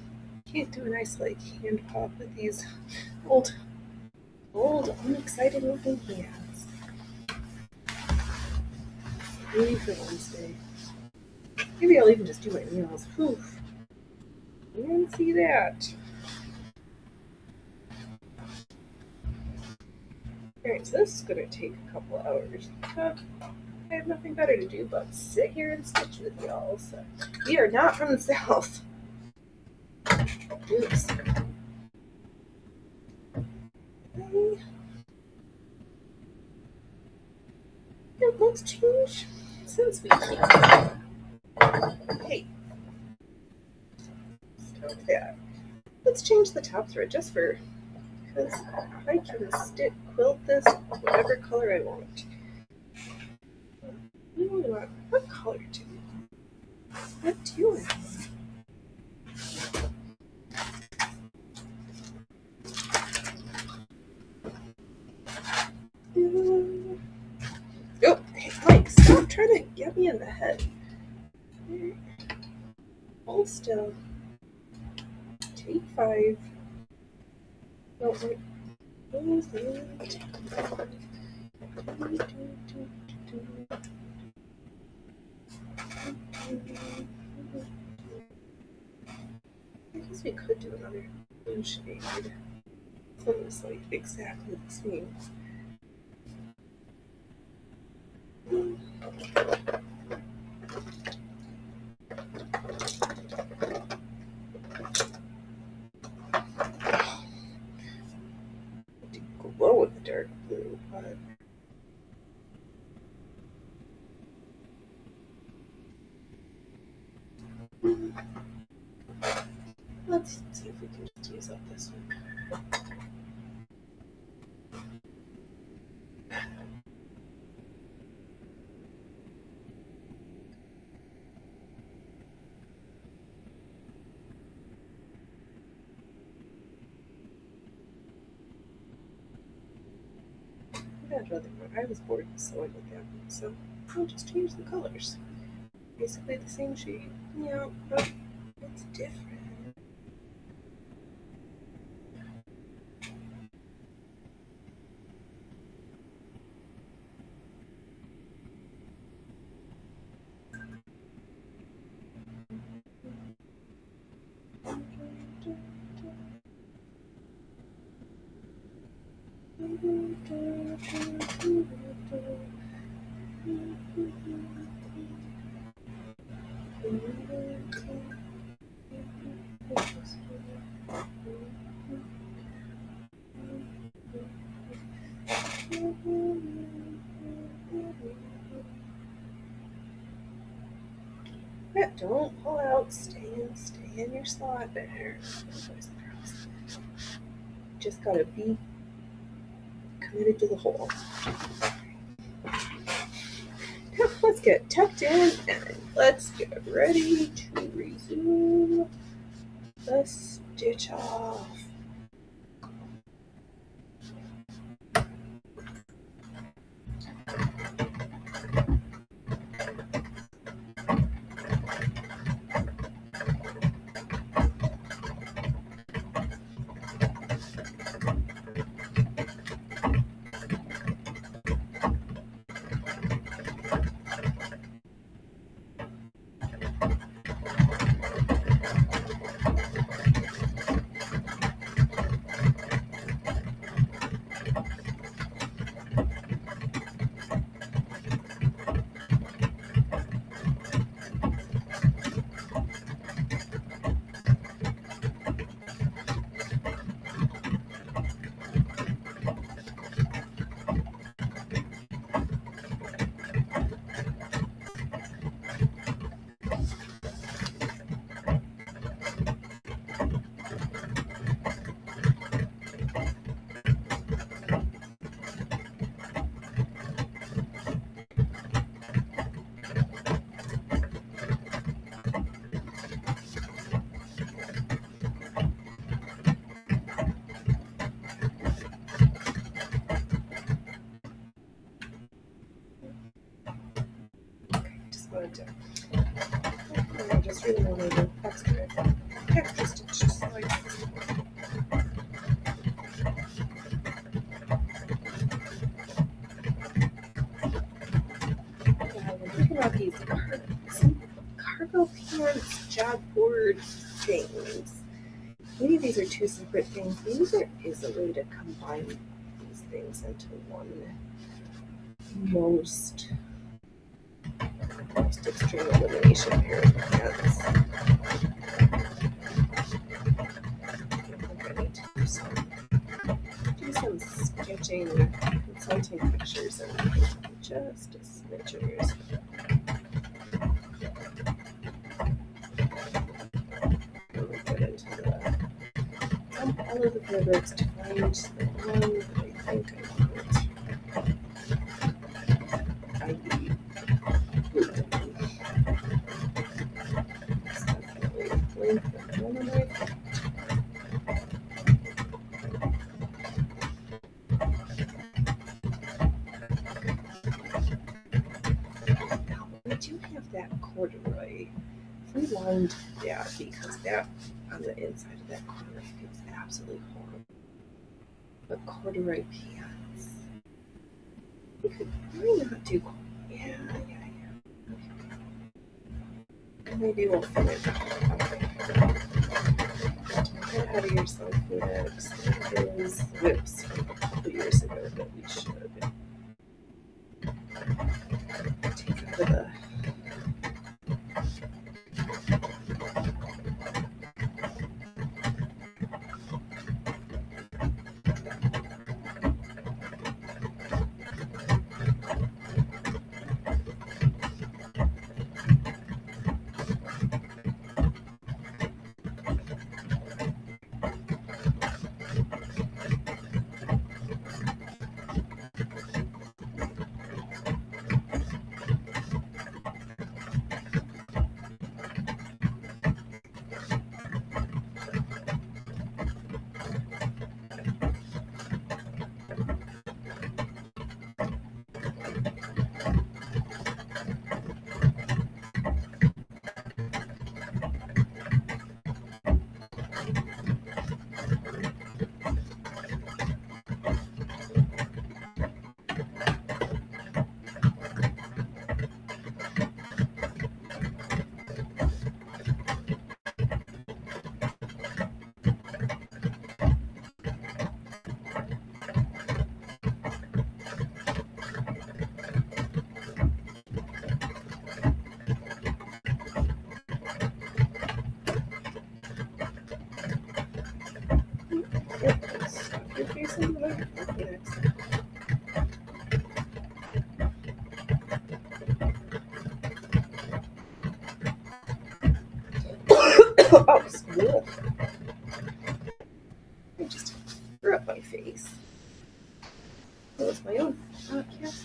Can't do a nice like hand pop with these old, unexcited looking hands. Maybe for Wednesday. Maybe I'll even just do my nails. Whew. And see that. Alright, so this is going to take a couple hours. I have nothing better to do but sit here and stitch with y'all. So we are not from the South. Oops. Okay. Yeah, let's change since we can. Hey. Stop that. Let's change the top thread just for because I can quilt this whatever color I want. What color do you want? What do you want? Oh, hey, Mike, stop trying to get me in the head. Hold still. Take 5. No, wait. I guess we could do another blue shade. It's almost like exactly the same. Glow with the dark blue, but let's see if we can just use up this one. I was bored with sewing with that one, so I'll just change the colors. Basically the same shade. Yeah, but it's different. Yeah, don't pull out. Stay in your slot there. Boys and girls. Just gotta be committed to the hole. Let's get tucked in and let's get ready to resume the stitch off. I just really wanted to extra. chat board things. Maybe these are two separate things. Maybe there is a way to combine these things into one most extreme elimination pair of hands. I think I need to do some sketching, consulting pictures, and just a smidgers. Really get into the dump all of the fabrics to find the one that I think I want. I.e. It's definitely length of one of my I do have that corduroy. Rewind that because that on the inside of that corduroy feels absolutely horrible. But corduroy pants. We could really not do. Yeah. Maybe we'll finish. Okay. Don't get ahead of yourself, Phoenix. There is whips from a couple years ago that we should take out of the. You're facing the way. Phoenix. Oh, school. I just threw up my face. That was my own podcast.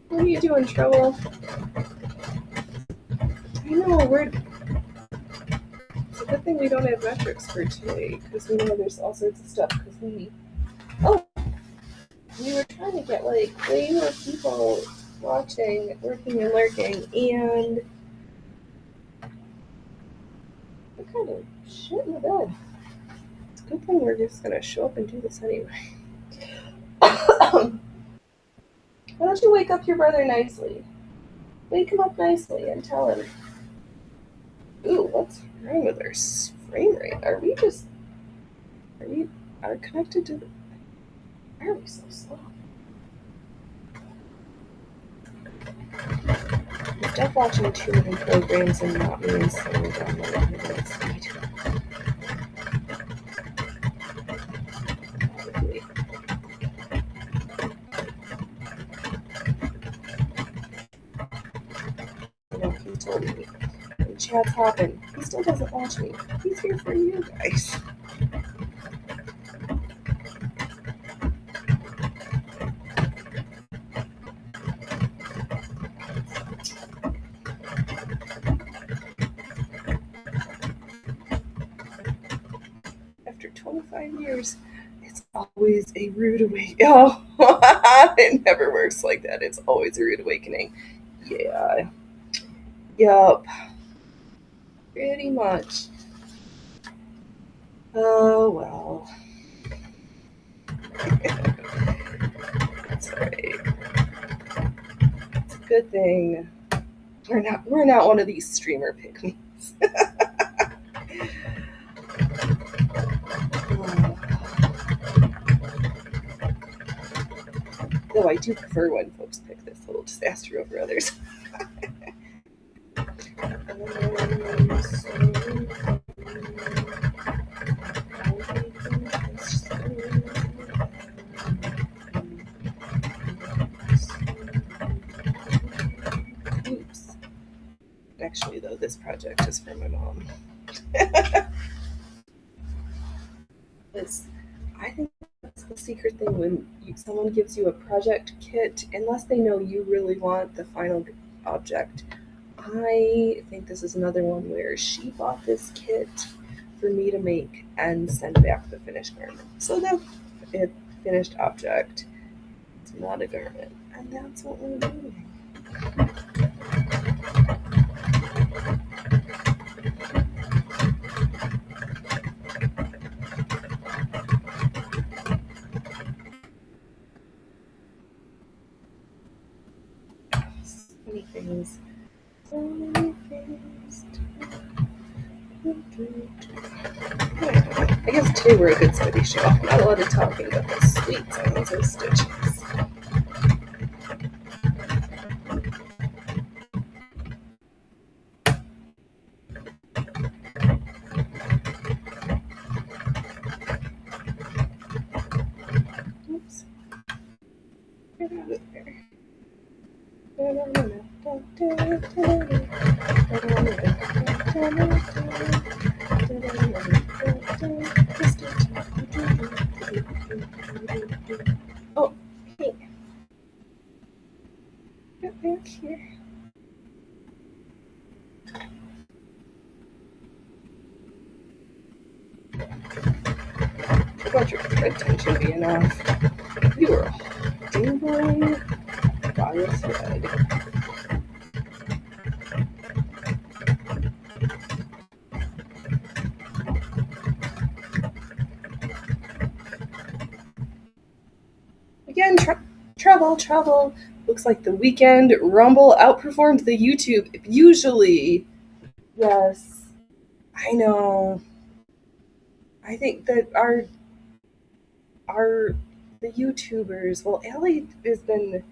What are you doing, Trouble? I know, it's a good thing we don't have metrics for today, because we know there's all sorts of stuff, because we were trying to get, like, way more people watching, working, and lurking, and we're kind of shit in the bed. It's a good thing we're just going to show up and do this anyway. Why don't you wake up your brother nicely? Wake him up nicely and tell him. Ooh, what's wrong with our frame rate? Are we connected to the. Why are we so slow? Stop watching too many programs and not mean slowing down the internet speed. Probably. No, he told me. When chat's hopping, he still doesn't watch me. He's here for you guys. After 25 years, it's always a rude awakening. Oh, it never works like that. It's always a rude awakening. Yeah. Yup. Pretty much. Oh, well. That's right. It's a good thing. We're not one of these streamer pick-mes. Though I do prefer when folks pick this little disaster over others. Oops. Actually, though, this project is for my mom. I think that's the secret thing when someone gives you a project kit, unless they know you really want the final object. I think this is another one where she bought this kit for me to make and send back the finished garment. So the finished object, it's not a garment, and that's what we're doing. So many things. So many things. I guess today we're a good study show. Not a lot of talking, but the sweet sounds of stitches. Oops. Get out of there. Oh, hey. Get back here. I got your attention being off. You were dangling by a thread. Again, trouble. Looks like the weekend Rumble outperformed the YouTube. Usually, yes, I know. I think that the YouTubers. Well, Allie has been.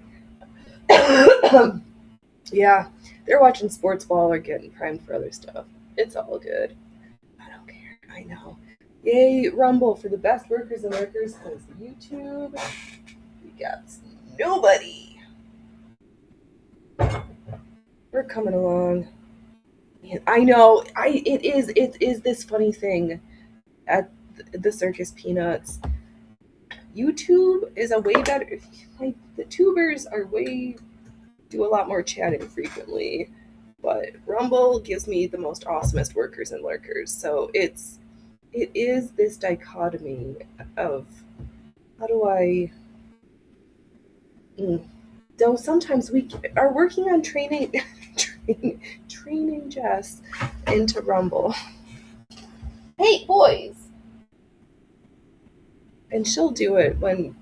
Yeah, they're watching sports ball or getting primed for other stuff. It's all good. I don't care. I know. Yay, Rumble for the best workers and lurkers because YouTube, we got nobody. We're coming along. Man, I know. It is this funny thing at the Circus Peanuts. YouTube is a way better. Like the tubers are do a lot more chatting frequently, but Rumble gives me the most awesomest workers and lurkers. So it is this dichotomy of how do I. Though sometimes we are working on training Jess into Rumble. Hey boys! And she'll do it when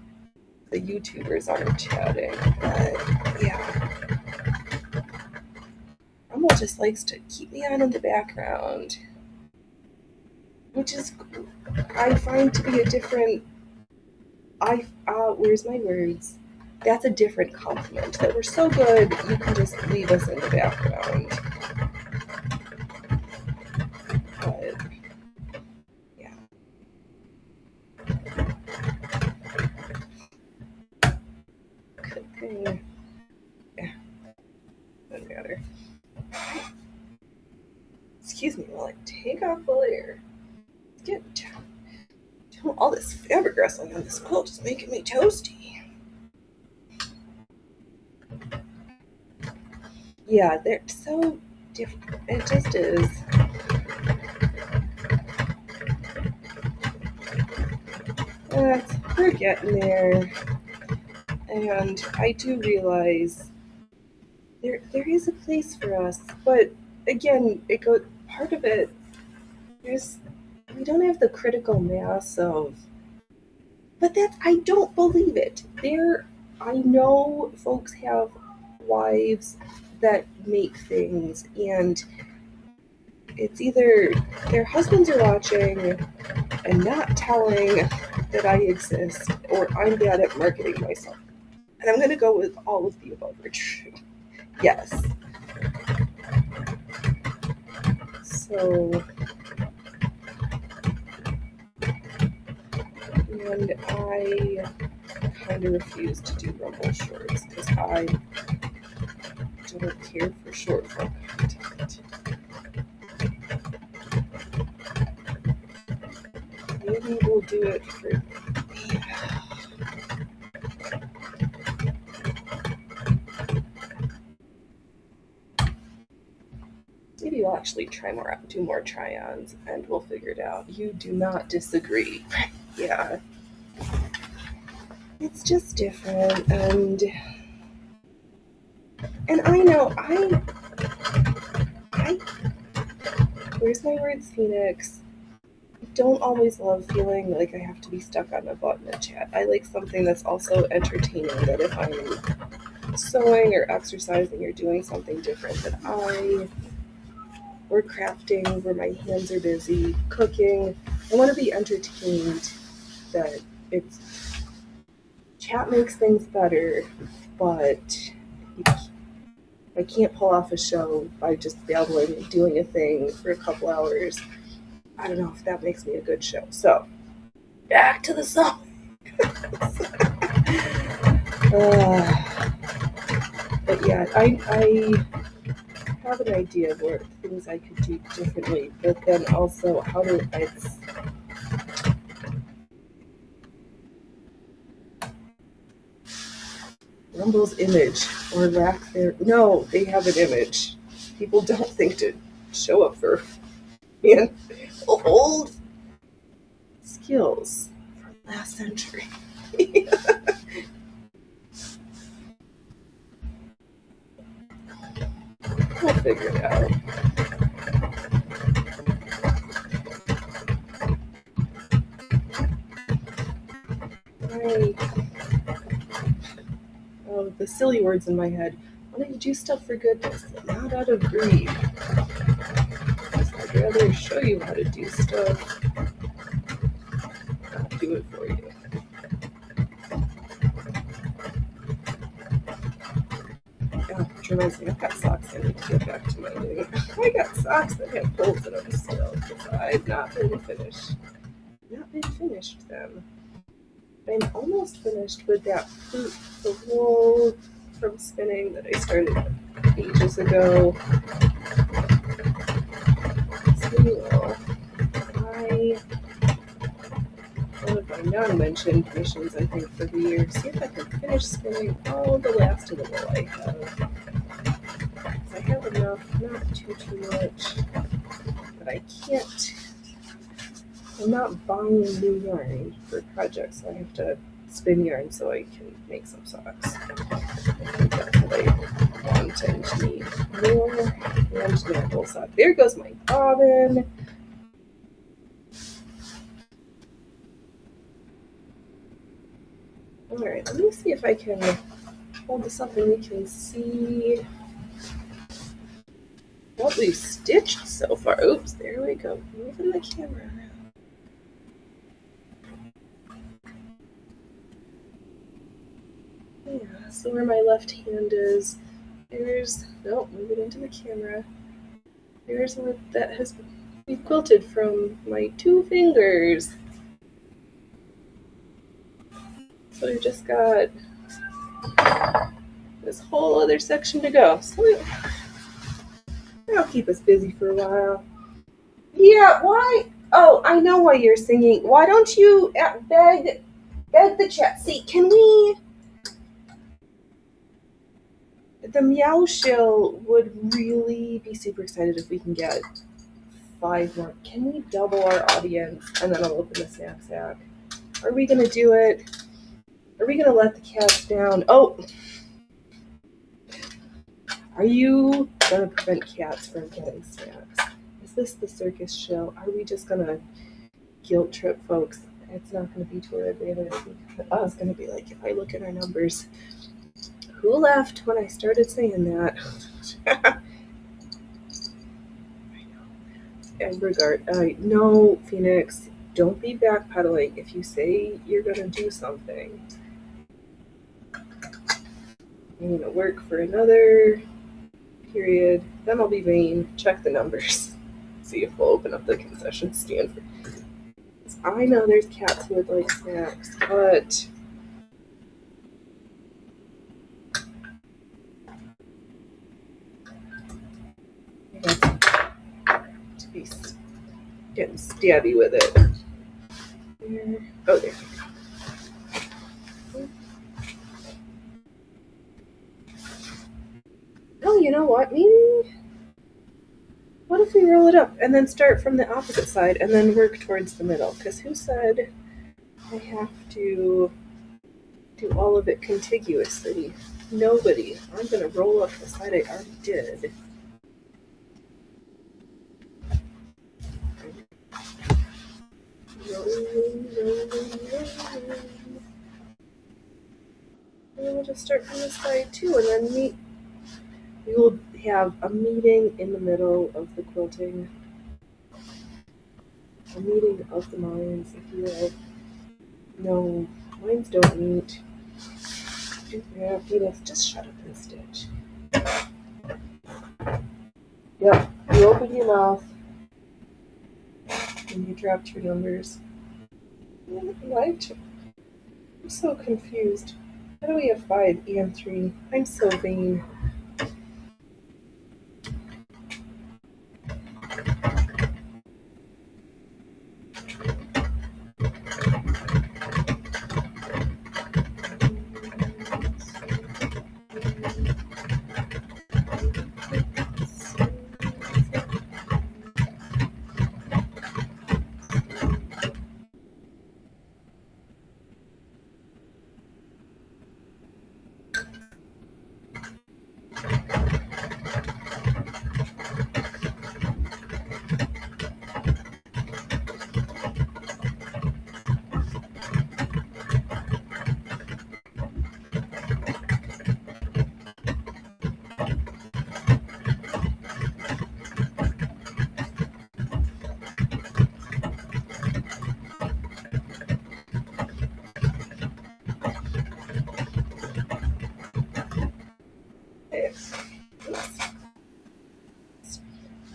the YouTubers aren't chatting. But yeah. Rumble just likes to keep me on in the background. Which is I find to be a different where's my words? That's a different compliment. That we're so good you can just leave us in the background. But yeah. Good thing. Yeah. Doesn't matter. Excuse me while I take off the layer. Get all this fabric wrestling on this quilt is making me toasty. Yeah, they're so different. It just is. We're getting there. And I do realize there is a place for us, but again, part of it we don't have the critical mass of But I don't believe it. I know folks have wives that make things, and it's either their husbands are watching and not telling that I exist, or I'm bad at marketing myself. And I'm going to go with all of the above are true. Yes. So, and I kind of refuse to do Rumble Shorts because I don't care for short form content. Maybe we'll do it for me. Maybe we'll actually do more try-ons, and we'll figure it out. You do not disagree. Yeah. It's just different, and I know I where's my words, Phoenix? I don't always love feeling like I have to be stuck on a button in chat. I like something that's also entertaining, that if I'm sewing or exercising or doing something different, or crafting where my hands are busy, cooking, I want to be entertained, that it's chat makes things better, but I can't pull off a show by just babbling and doing a thing for a couple hours. I don't know if that makes me a good show. So, back to the song. But yeah, I have an idea of what things I could do differently, but then also how to it's Rumble's image or lack there. No, they have an image. People don't think to show up for old skills from last century. We'll figure it out. Oh, the silly words in my head. Why don't you do stuff for goodness, not out of greed? I'd rather show you how to do stuff, not do it for you. Oh, which reminds me, I've got socks I need to get back to mending. I got socks that have holes in them still, because I've not been finished with them. I'm almost finished with that the wool from spinning that I started ages ago. So, one of my non-mentioned missions, I think, for the year, see if I can finish spinning all the last of the wool I have. I have enough, not too much, but I can't. I'm not buying new yarn for projects, so I have to spin yarn so I can make some socks. I think that's what I want and need. More hand knitable sock. There goes my bobbin. Alright, let me see if I can hold this up and we can see what we've stitched so far. Oops, there we go. Moving the camera around. Yeah, so where my left hand is, move it into the camera. There's what that has been quilted from my 2 fingers. So we've just got this whole other section to go. So that'll keep us busy for a while. Yeah, why? Oh, I know why you're singing. Why don't you beg the chat? See, can we? The Meow Shill would really be super excited if we can get 5 more. Can we double our audience and then I'll open the snack sack? Are we gonna do it? Are we gonna let the cats down? Oh! Are you gonna prevent cats from getting snacks? Is this the circus show? Are we just gonna guilt trip folks It's not going to be to where every other week. I was going to be like, if I look at our numbers, who left when I started saying that? And no, Phoenix, don't be backpedaling. If you say you're going to do something, you're going to work for another period, then I'll be vain, check the numbers, see if we'll open up the concession stand. I know there's cats who would like snacks, but I got to be getting stabby with it. There. Oh, there you go. Oh, you know what? What if we roll it up and then start from the opposite side and then work towards the middle? Because who said I have to do all of it contiguously? Nobody. I'm going to roll up the side I already did. Rolling. And we'll just start from this side too, and then we will have a meeting in the middle of the quilting. A meeting of the minds, if you will. No, minds don't meet. Yeah, Venus, just shut up and stitch. Yep, you open your mouth and you dropped your numbers. What? I'm so confused. How do we have 5 and 3? I'm so vain.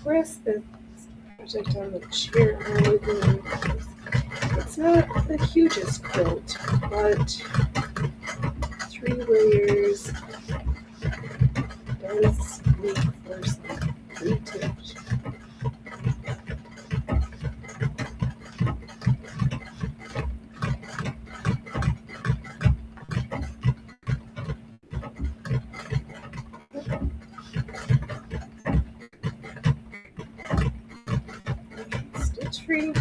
Press the project on the chair. It's not the hugest quilt, but 3 layers does make for some vintage. Stitch free.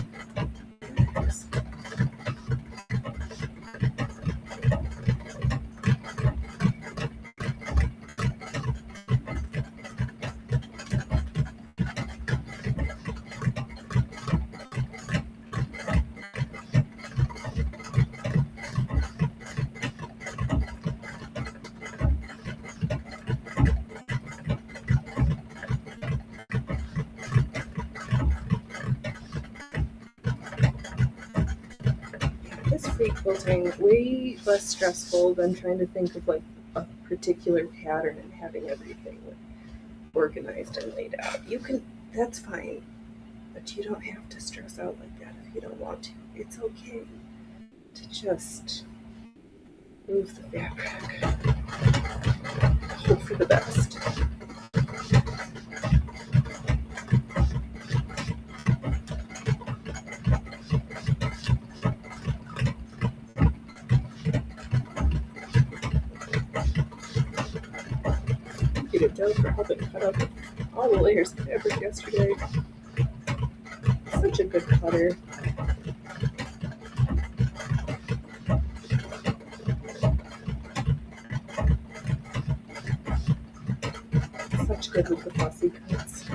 Free quilting way less stressful than trying to think of like a particular pattern and having everything organized and laid out. That's fine, but you don't have to stress out like that if you don't want to. It's okay to just move the fabric, hope for the best. Joe for helping cut up all the layers of fabric yesterday. Such a good cutter. Such good with the fussy cuts.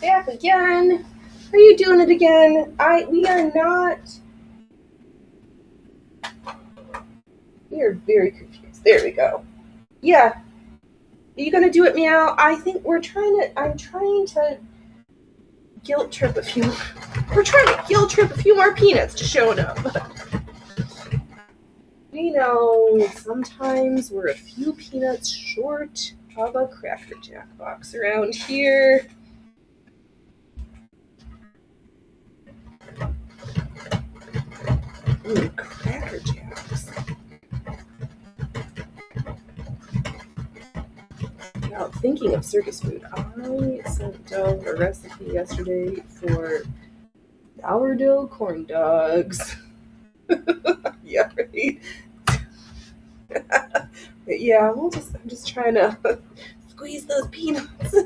back again. Are you doing it again? We are not. We are very confused. There we go. Yeah. Are you gonna do it, meow? I think I'm trying to guilt trip a few. We're trying to guilt trip a few more peanuts to showing up. We know sometimes we're a few peanuts short of a Cracker Jack box around here. Ooh, Cracker Jacks. Now, thinking of circus food, I sent Doug a recipe yesterday for sourdough corn dogs. Yeah, right. Yeah, I'm just trying to squeeze those peanuts.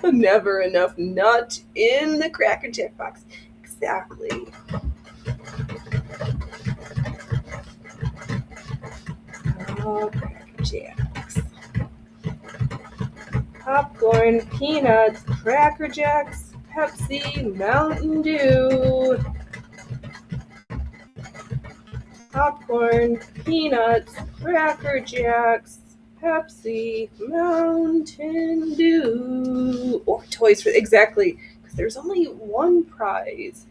Never enough nut in the Cracker Jack box. Exactly. Oh, Cracker Jacks. Popcorn, peanuts, Cracker Jacks, Pepsi, Mountain Dew. Popcorn, peanuts, Cracker Jacks, Pepsi, Mountain Dew. Or toys for exactly, because there's only one prize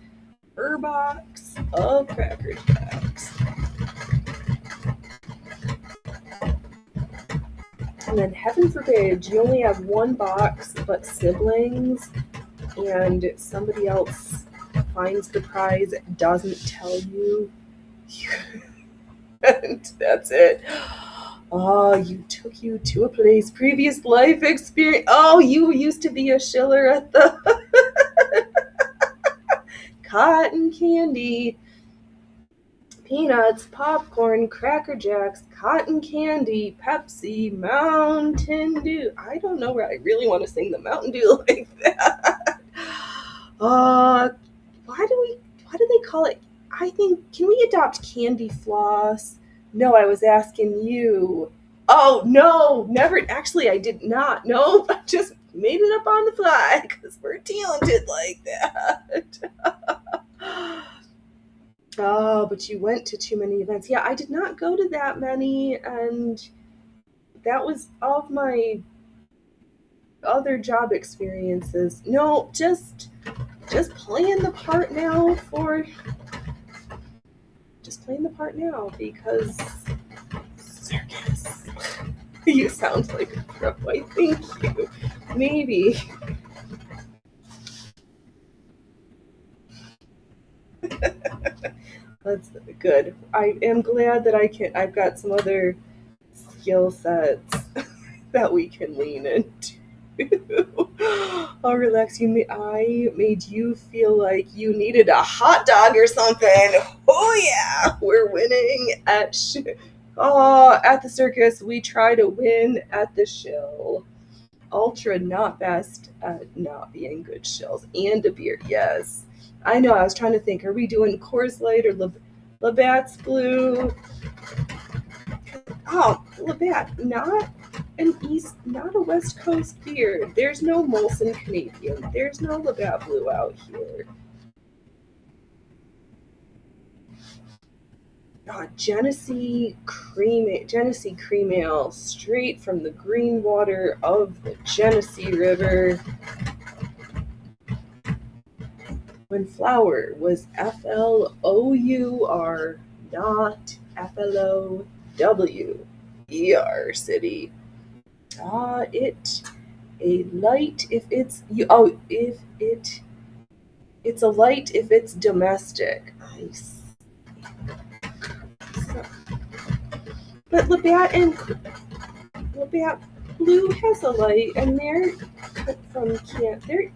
per box of Cracker Jacks. And then heaven forbid you only have one box but siblings and somebody else finds the prize, doesn't tell you, and that's it. Oh, took you to a place, previous life experience. Oh, you used to be a shiller at the cotton candy, peanuts, popcorn, Cracker Jacks, cotton candy, Pepsi, Mountain Dew. I don't know where I really want to sing the Mountain Dew like that. Why do they call it? I think, can we adopt candy floss? No, I was asking you. Oh, no, never. Actually, I did not. Nope, I just made it up on the fly because we're talented like that. Oh, but you went to too many events. Yeah, I did not go to that many, and that was all of my other job experiences. No, just playing the part now because circus. You sound like a pro. I think you. Maybe. That's good. I am glad that I've got some other skill sets that we can lean into. Oh, relax. I made you feel like you needed a hot dog or something. Oh yeah, we're winning at at the circus. We try to win at the shill. Ultra not best at not being good shills, and a beer. Yes, I know. I was trying to think. Are we doing Coors Light or Labatt's Blue? Oh, Labatt, not a West Coast beer. There's no Molson Canadian. There's no Labatt Blue out here. Genesee cream ale, straight from the green water of the Genesee River. When flour was FLOUR, not FLOWER city. It's a light if it's domestic. Nice. But Labatt Blue has a light, and they're cut from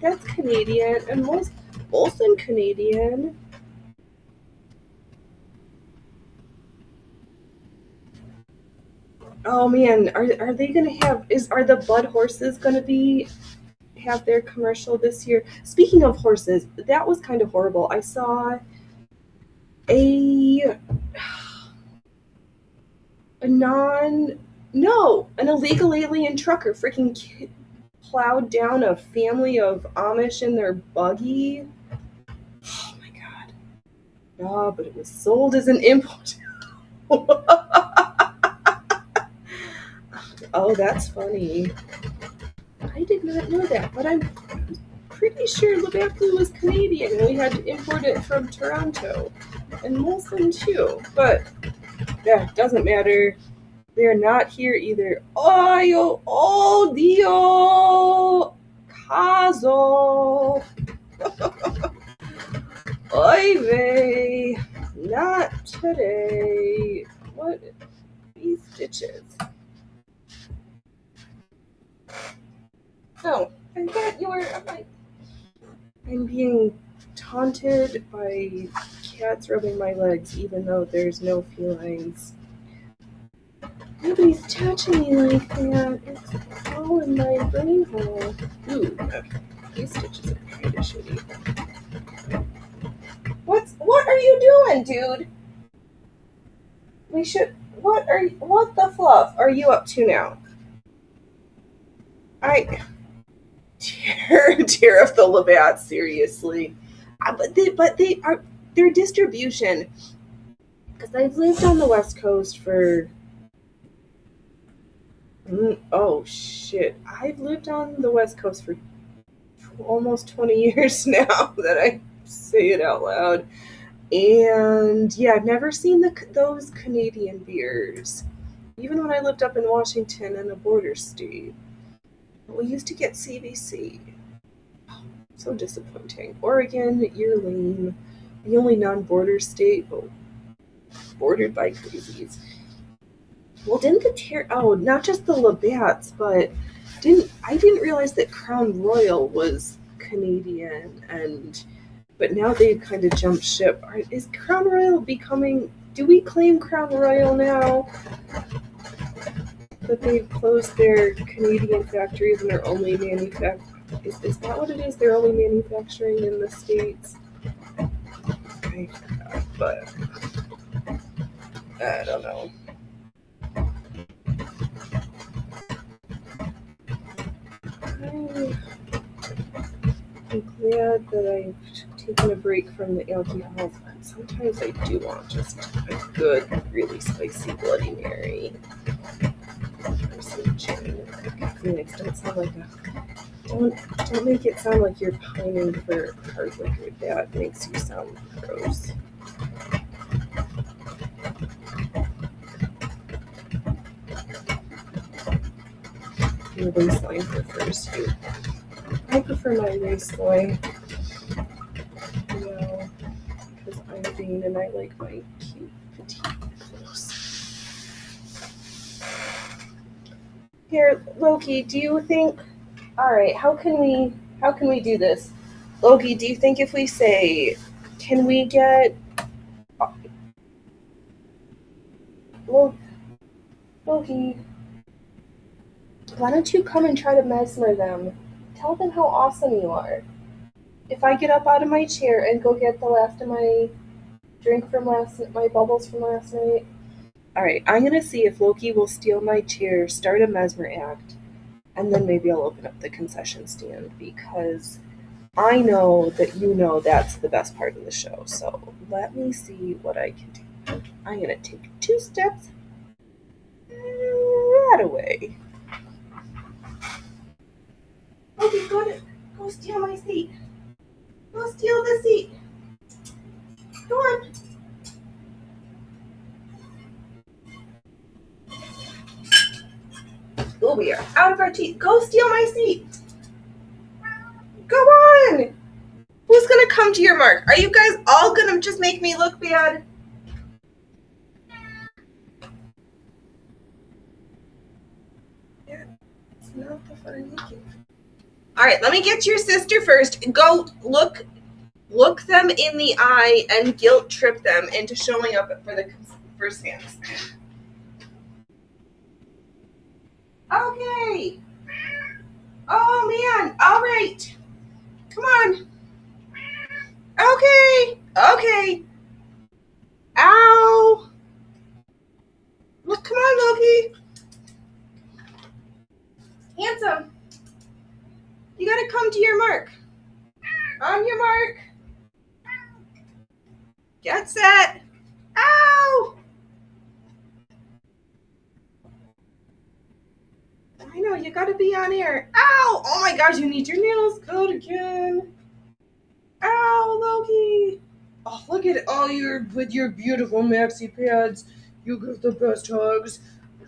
that's Canadian, and most Molson Canadian. Oh man, are they gonna are the Bud horses gonna have their commercial this year? Speaking of horses, that was kind of horrible. I saw an illegal alien trucker freaking plowed down a family of Amish in their buggy. Oh my god. Oh, but it was sold as an import. Oh, that's funny. I did not know that, but I'm pretty sure Labatt Blue was Canadian and we had to import it from Toronto. And Molson too. But that doesn't matter. They're not here either. Oh, odio caso. Oy vey. Not today. What? These stitches. Oh, I thought you were. I'm being taunted by cats rubbing my legs, even though there's no felines. Nobody's touching me like that. It's all in my brain hole. Ooh, these stitches are kind of shitty. What are you doing, dude? We should. What the fluff are you up to now? Tear of the Labatt, seriously. But they are their distribution. Because I've lived on the West Coast for. Oh shit! I've lived on the West Coast for almost 20 years now that I say it out loud. And yeah, I've never seen those Canadian beers. Even when I lived up in Washington in a border state. We used to get CBC. So disappointing. Oregon, you're lame. The only non-border state, but bordered by crazies. Well, didn't not just the Labatts, but I didn't realize that Crown Royal was Canadian, but now they've kind of jumped ship. Is Crown Royal becoming? Do we claim Crown Royal now that they've closed their Canadian factories and are only Is that what it is? They're only manufacturing in the States? I forgot, but I don't know. I'm glad that I've taken a break from the alcohol. Sometimes I do want just a good, really spicy Bloody Mary. Or some gin. Phoenix, don't sound like don't make it sound like you're pining for hard liquor. That makes you sound gross. Your waistline prefers you. I prefer my waistline. Because I'm vain and I like my cute petite clothes. Here, Loki, do you think? All right, how can we do this? Loki, do you think if we say, can we get? Loki, why don't you come and try to mesmer them? Tell them how awesome you are. If I get up out of my chair and go get the last of my drink from my bubbles from last night. Alright, I'm gonna see if Loki will steal my chair, start a mesmer act, and then maybe I'll open up the concession stand because I know that you know that's the best part of the show. So let me see what I can do. I'm gonna take 2 steps that away. Okay, go steal my seat. Go steal the seat. Go on. Oh, we are out of our teeth. Go steal my seat. Go on. Who's gonna come to your mark? Are you guys all gonna just make me look bad? Yeah, it's not the fun I'm looking for. All right, let me get to your sister first. Go look them in the eye and guilt trip them into showing up for the first dance. Okay. Oh man. All right. Come on. Okay. Ow. Look, come on, Loki. Handsome. gonna come to your mark. On your mark. Get set. Ow! I know, you gotta be on air. Ow! Oh my gosh, you need your nails cut again. Ow, Loki. Oh, look at all with your beautiful maxi pads. You give the best hugs.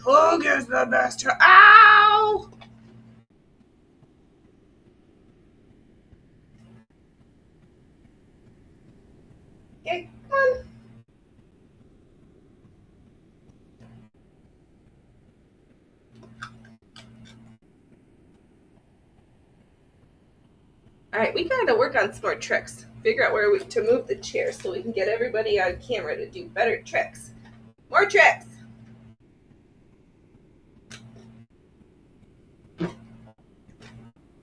Who gives the best hugs? Ow! Okay, come on. All right, we gotta work on some more tricks. Figure out where to move the chair so we can get everybody on camera to do better tricks. More tricks.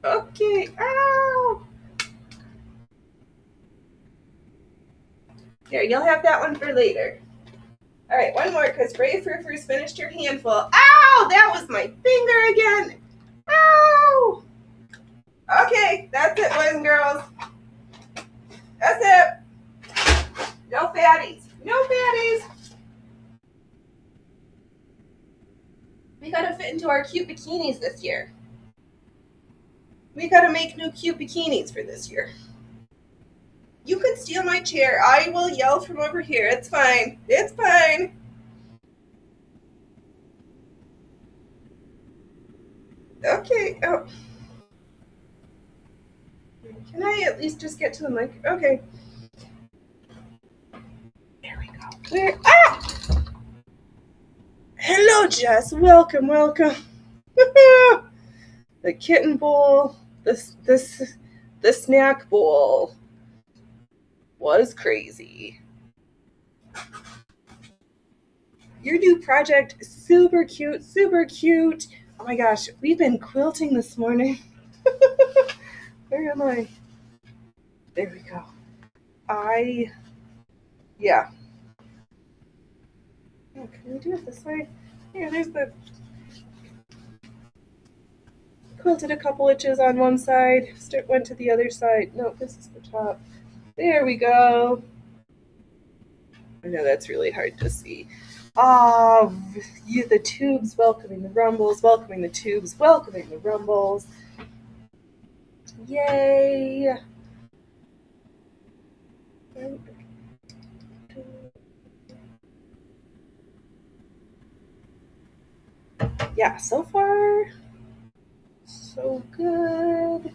Okay. Ow! Here, you'll have that one for later. All right, one more because Brave Furfur's finished her handful. Ow! That was my finger again. Ow! Okay, that's it, boys and girls. That's it. No fatties. No fatties. We gotta fit into our cute bikinis this year. We gotta make new cute bikinis for this year. You can steal my chair. I will yell from over here. It's fine. It's fine. Okay. Oh. Can I at least just get to the mic? Okay. There we go. Where? Ah! Hello, Jess. Welcome, welcome. The kitten bowl. The snack bowl was crazy. Your new project, super cute, super cute. Oh my gosh, we've been quilting this morning. Where am I? There we go. Yeah. Oh, can we do it this way? Here, there's the... Quilted a couple inches on one side, went to the other side. No, this is the top. There we go. I know that's really hard to see. The tubes welcoming the rumbles, welcoming the tubes, welcoming the rumbles. Yay! Yeah, so far, so good.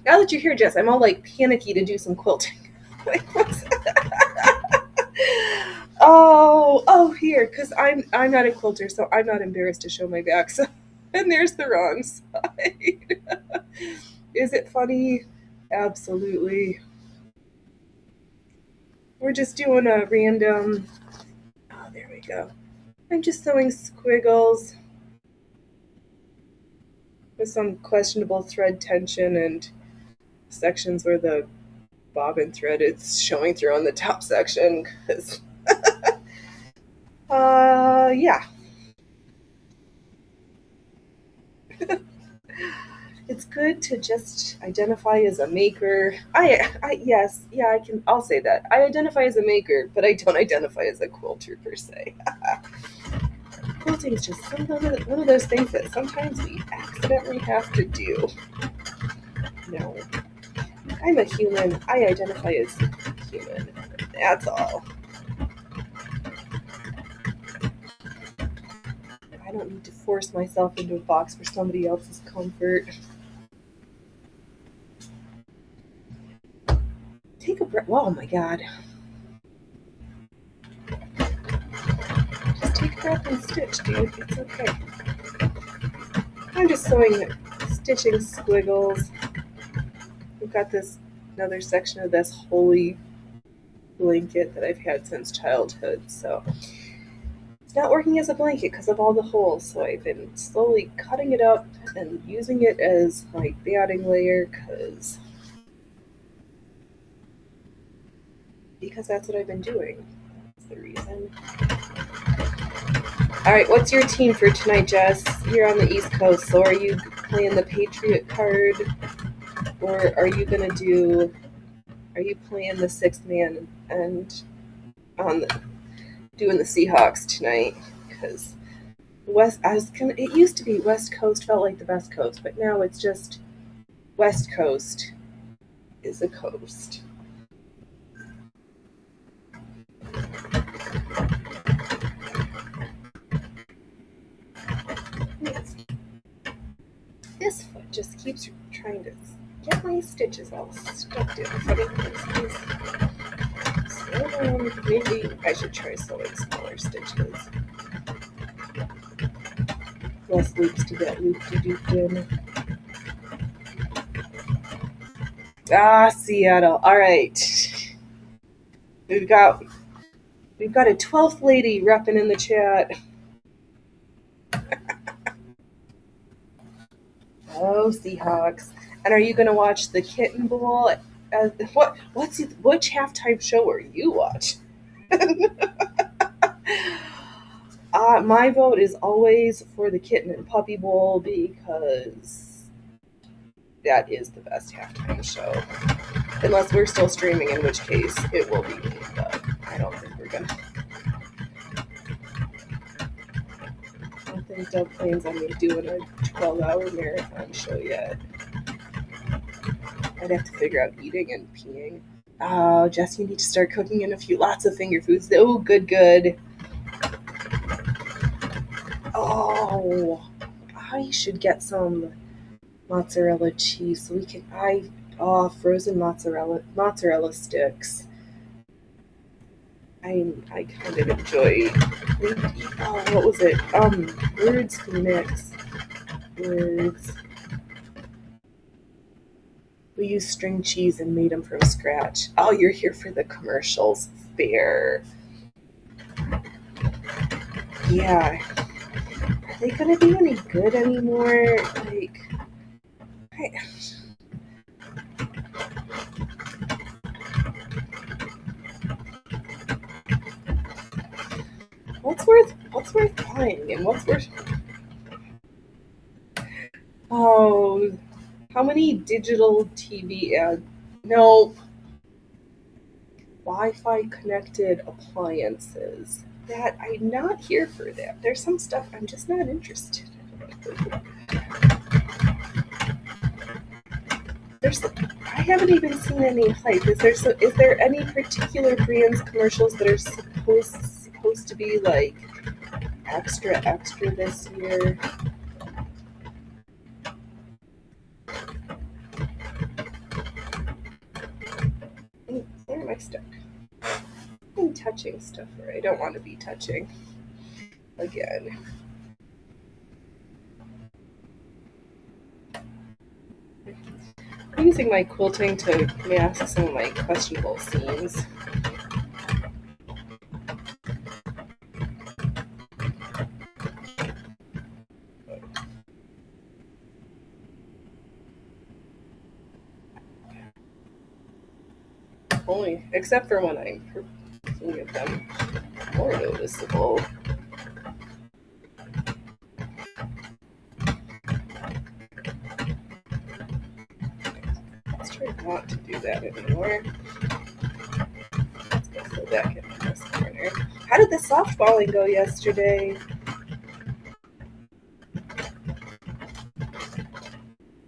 Now that you're here, Jess, I'm all like panicky to do some quilting. Like, what's here, because I'm not a quilter, so I'm not embarrassed to show my back. So, and there's the wrong side. Is it funny? Absolutely. We're just doing a random. Oh, there we go. I'm just sewing squiggles with some questionable thread tension and sections where the bobbin thread is showing through on the top section. Because, yeah. It's good to just identify as a maker. I'll say that. I identify as a maker, but I don't identify as a quilter per se. Quilting is just one of those things that sometimes we accidentally have to do. No. I'm a human. I identify as human. That's all. I don't need to force myself into a box for somebody else's comfort. Take a breath. Oh my god. Just take a breath and stitch, dude. It's okay. I'm just stitching squiggles. We've got another section of this holy blanket that I've had since childhood, so it's not working as a blanket because of all the holes, so I've been slowly cutting it up and using it as my batting layer because that's what I've been doing. That's the reason. All right, what's your team for tonight, Jess? You're on the East Coast, so are you playing the Patriot card, or are you gonna do? Are you playing the sixth man and on the doing the Seahawks tonight? Because it used to be West Coast felt like the best coast, but now it's just West Coast is a coast. This foot just keeps trying to get my stitches all stuck in funny places. Slow down. Maybe I should try sewing smaller stitches. Less loops to get loop-de-dooped in. Seattle. All right. We've got a 12th lady repping in the chat. Oh, Seahawks. And are you going to watch the Kitten Bowl? Which halftime show are you watching? My vote is always for the Kitten and Puppy Bowl because that is the best halftime show. Unless we're still streaming, in which case it will be me, but I don't think we're going to. I don't think Doug plans on me doing a 12-hour marathon show yet. I'd have to figure out eating and peeing. Oh, Jess, you need to start cooking in lots of finger foods. Oh, good. Oh, I should get some mozzarella cheese so we can. Frozen mozzarella sticks. I kind of enjoy. What was it? Words Mix. Words. We used string cheese and made them from scratch. Oh, you're here for the commercials. Fair. Yeah. Are they gonna be any good anymore? What's worth buying and what's worth? Oh, how many digital TV ads? No. Wi-Fi connected appliances. That I'm not here for that. There's some stuff I'm just not interested in. I haven't even seen any hype. Is there any particular brands commercials that are supposed to be like extra this year? Where am I stuck? I'm touching stuff where I don't want to be touching. Again. I'm using my quilting to mask some of my questionable seams. Only, except for when I'm looking at them more noticeable. Let's try not to do that anymore. Let's go back in this corner. How did the softballing go yesterday?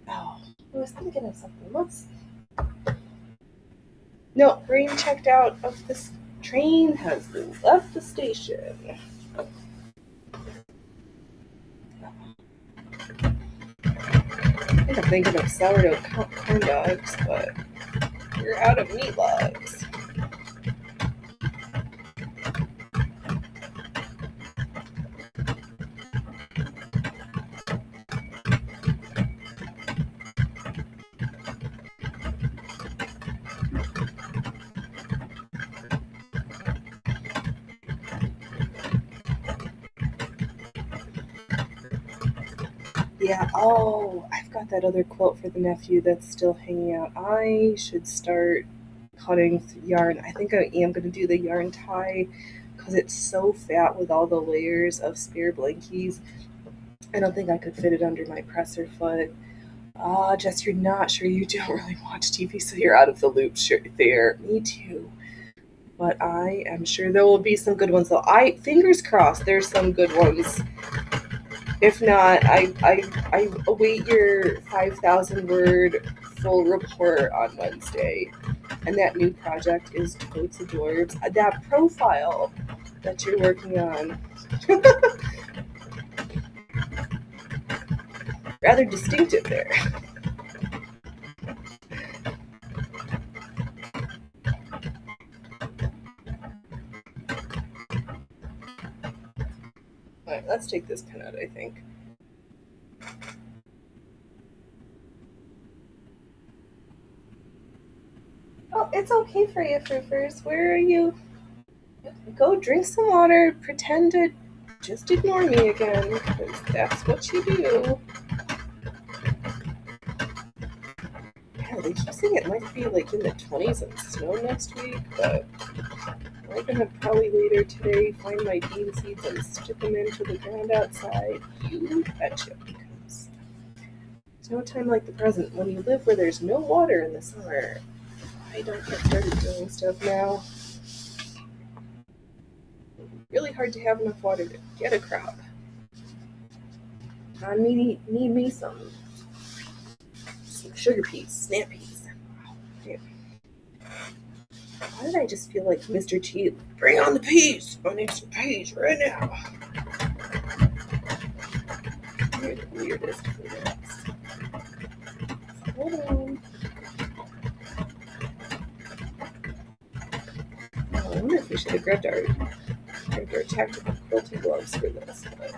Oh, I was thinking of something. Let's see. No, Brain checked out of this train has left the station. I think I'm thinking of sourdough corn dogs, but we're out of meat logs. Yeah, I've got that other quilt for the nephew that's still hanging out. I should start cutting yarn. I think I am going to do the yarn tie because it's so fat with all the layers of spare blankies. I don't think I could fit it under my presser foot. Jess, you're not sure you don't really watch TV, so you're out of the loop. Sure, there. Me too. But I am sure there will be some good ones. So fingers crossed, there's some good ones. If not, I await your 5,000 word full report on Wednesday. And that new project is Totes Adorbs. That profile that you're working on. Rather distinctive there. Alright, let's take this pen out, I think. Oh, it's okay for you, Froofers. Where are you? Go drink some water, pretend to just ignore me again, because that's what you do. Yeah, they keep saying it might be like in the 20s and snow next week, but I'm gonna probably later today find my bean seeds and stick them into the ground outside. You betcha, because there's no time like the present when you live where there's no water in the summer. I don't get started doing stuff now. Really hard to have enough water to get a crop. I need me some sugar peas, snap peas. Yeah. Why did I just feel like Mr. T? Bring on the peas! I need some peas right now. You're the weirdest for this. Hold on. Oh, I wonder if we should have grabbed our tactical quilting gloves for this, but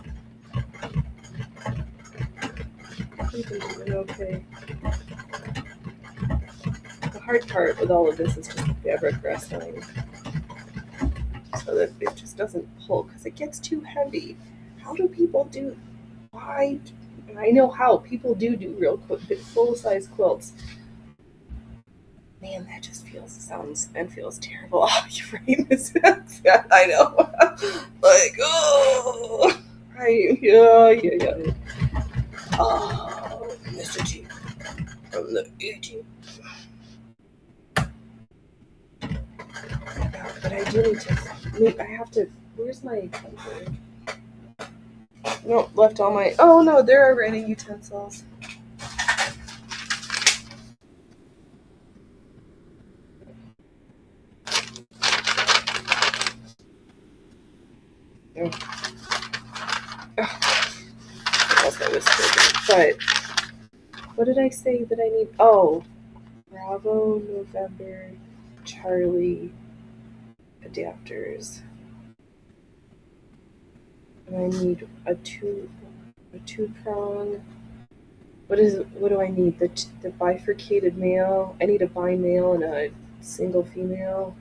we've been doing okay. The hard part with all of this is just the fabric wrestling, so that it just doesn't pull, because it gets too heavy. How do people do? Why? I know how people do real full-size quilts. Man, that just feels terrible. Oh, you're right, Miss I know. Like, oh, right, yeah. Oh, Mr. T from the 18th. But I do need to. I have to. Where's my computer? No, left all my. Oh no, there are writing utensils. Oh. What else I was thinking? But what did I say that I need? Oh, Bravo, November, Charlie, adapters. And I need a two prong. What do I need? The bifurcated male. I need a bi male and a single female.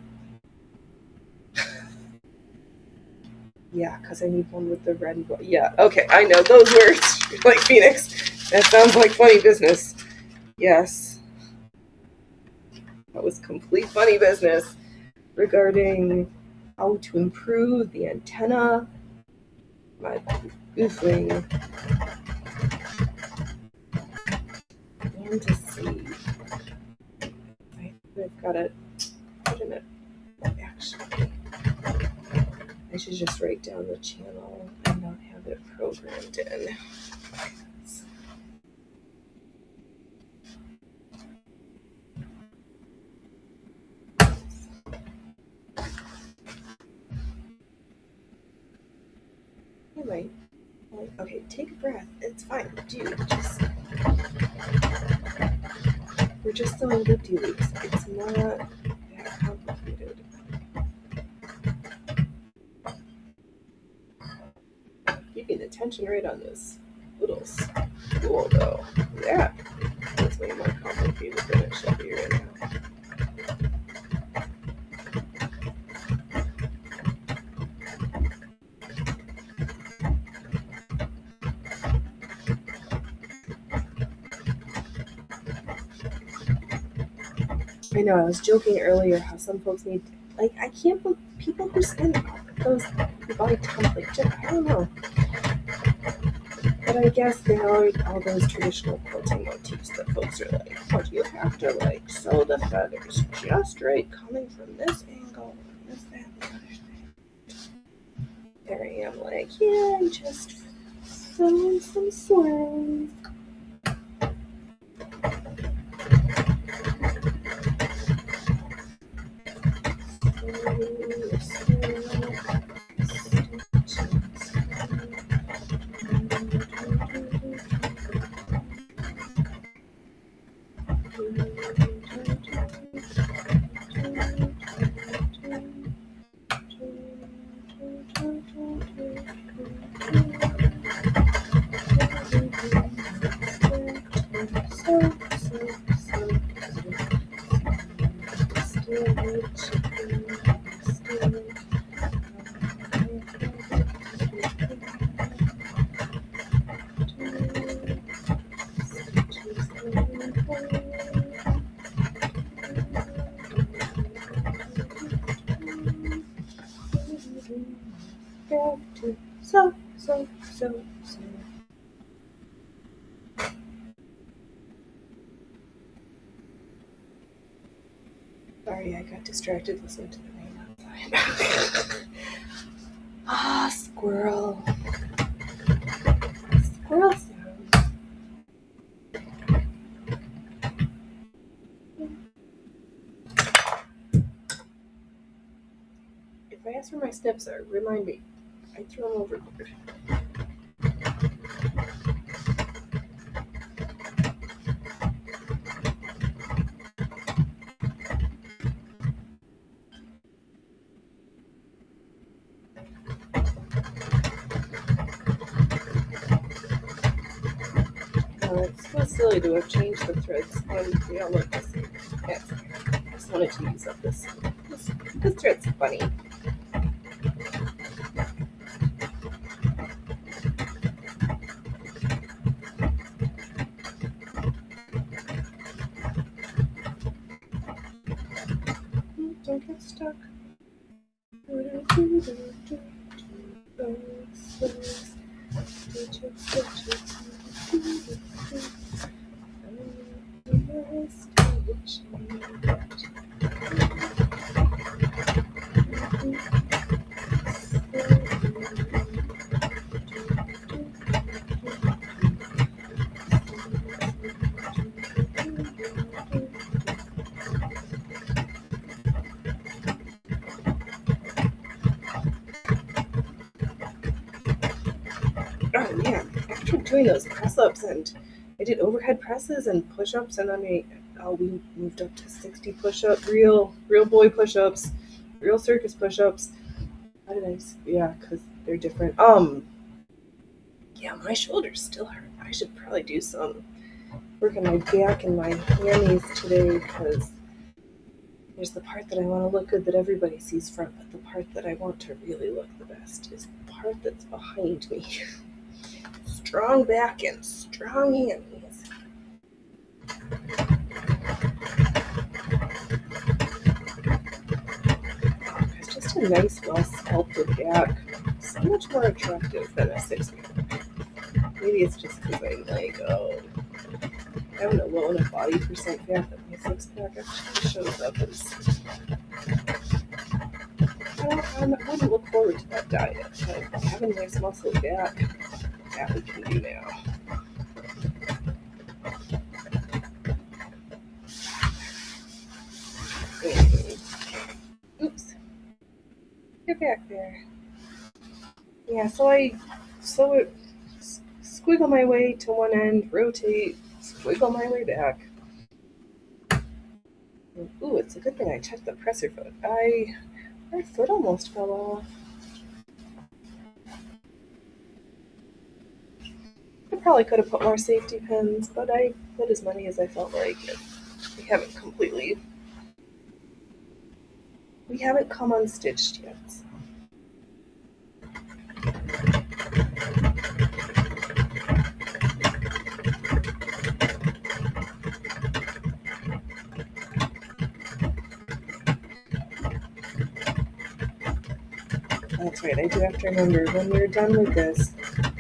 Yeah, because I need one with the red and black. Yeah, okay, I know those words. Like Phoenix. That sounds like funny business. Yes. That was complete funny business regarding how to improve the antenna. My goofing. And to see. I've got it. Wait a minute. Actually, I should just write down the channel and not have it programmed in. Anyway, okay, take a breath. It's fine. Dude, we're just sewing loop-de loops. It's not that complicated. Keeping the tension right on this little spool, though. That's way more complicated than it should be right now. I know, I was joking earlier how some folks need, like, I can't believe people who spend those body template. I don't know. But I guess there are all those traditional quilting motifs that folks are like, but you have to like sew the feathers just right coming from this angle, and this, that, and the other thing. There I am like, yeah, I'm just sewing some swirls. So. Sorry, I got distracted listening to the rain outside. Ah, squirrel. Squirrel sounds. If I ask where my snips are, remind me. I threw them overboard. It's so silly to have changed the threads when they all look the same. That's okay. I just wanted to use up this thread's funny. Don't get stuck. Oh yeah, after doing those press ups, and I did overhead presses and push ups, and then we moved up to 60 push up, real boy push ups, real circus push ups. How did I? Yeah, because they're different. Yeah, my shoulders still hurt. I should probably do some work on my back and my hammies today, because there's the part that I want to look good that everybody sees front, but the part that I want to really look the best is the part that's behind me. Strong back and strong hammies. It's just a nice, well-sculpted back. So much more attractive than a six-pack. Maybe it's just because I'm like, having a low enough body percent fat that my six-pack actually shows up as... I wouldn't look forward to that diet, but having a nice muscle back, that we can do now. Oops. Get back there. Yeah, so I squiggle my way to one end, rotate, squiggle my way back. Ooh, it's a good thing I checked the presser foot. My foot almost fell off. I probably could have put more safety pins, but I put as many as I felt like. We haven't come unstitched yet. So. That's right, I do have to remember when we're done with this,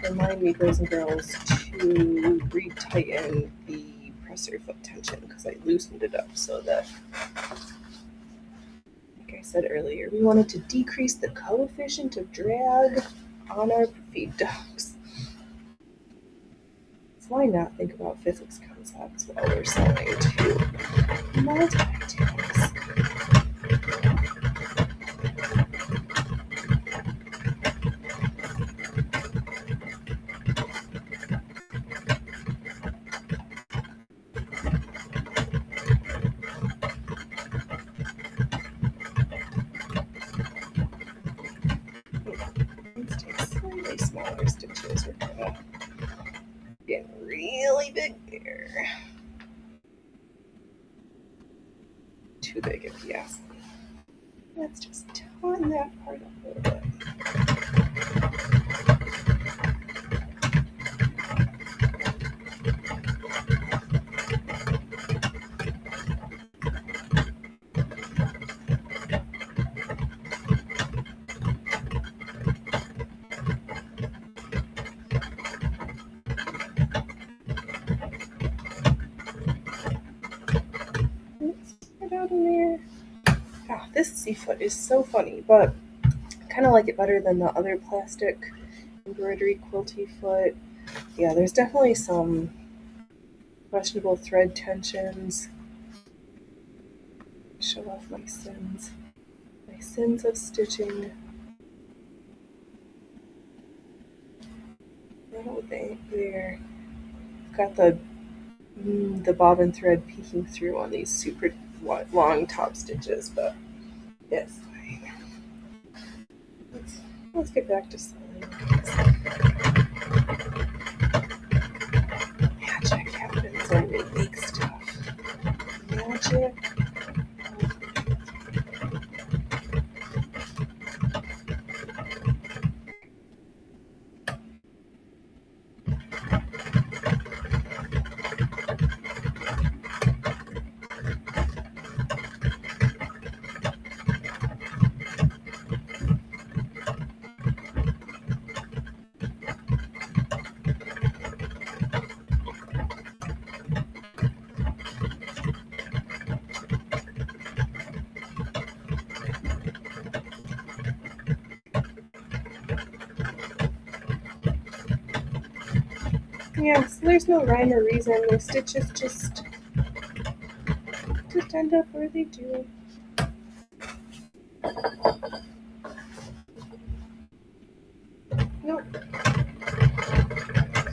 remind me, boys and girls, to retighten the presser foot tension because I loosened it up so that, like I said earlier, we wanted to decrease the coefficient of drag on our feed dogs. So why not think about physics concepts while we're starting to multitask? Let's take slightly smaller stitches. We're gonna get really big there. Too big if you ask me. Let's just tone that part up a little bit. Out in there. Oh, this C-foot is so funny, but I kind of like it better than the other plastic embroidery quilty foot. Yeah, there's definitely some questionable thread tensions. Show off my sins. My sins of stitching. Oh, there. Got the bobbin thread peeking through on these super long top stitches, but it's fine. Let's get back to sewing. Magic happens when we make stuff. Magic. Yeah, so there's no rhyme or reason. The stitches just end up where they do. Nope.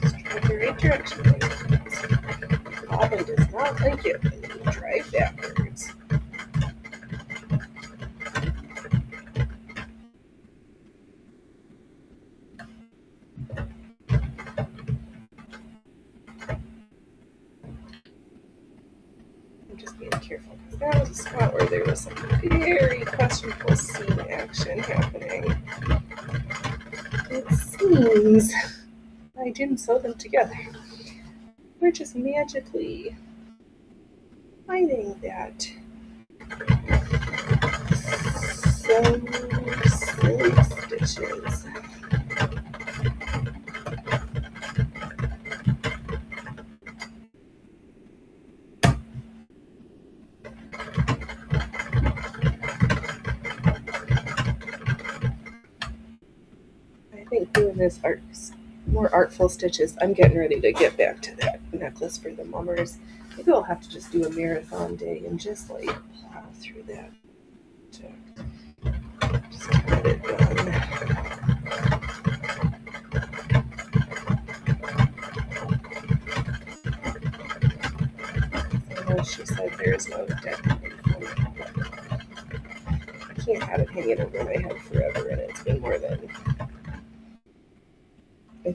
Just drive the right direction. Bobbin does not like it when you drive backwards. I'm just being careful because that was a spot where there was some very questionable seam action happening. It seems I didn't sew them together. We're just magically finding that some silly stitches. I think doing this more artful stitches, I'm getting ready to get back to that necklace for the mummers. Maybe I'll have to just do a marathon day and just like plow through that. Just get it done. I know she said there's no deadline. I can't have it hanging over my head forever, and it's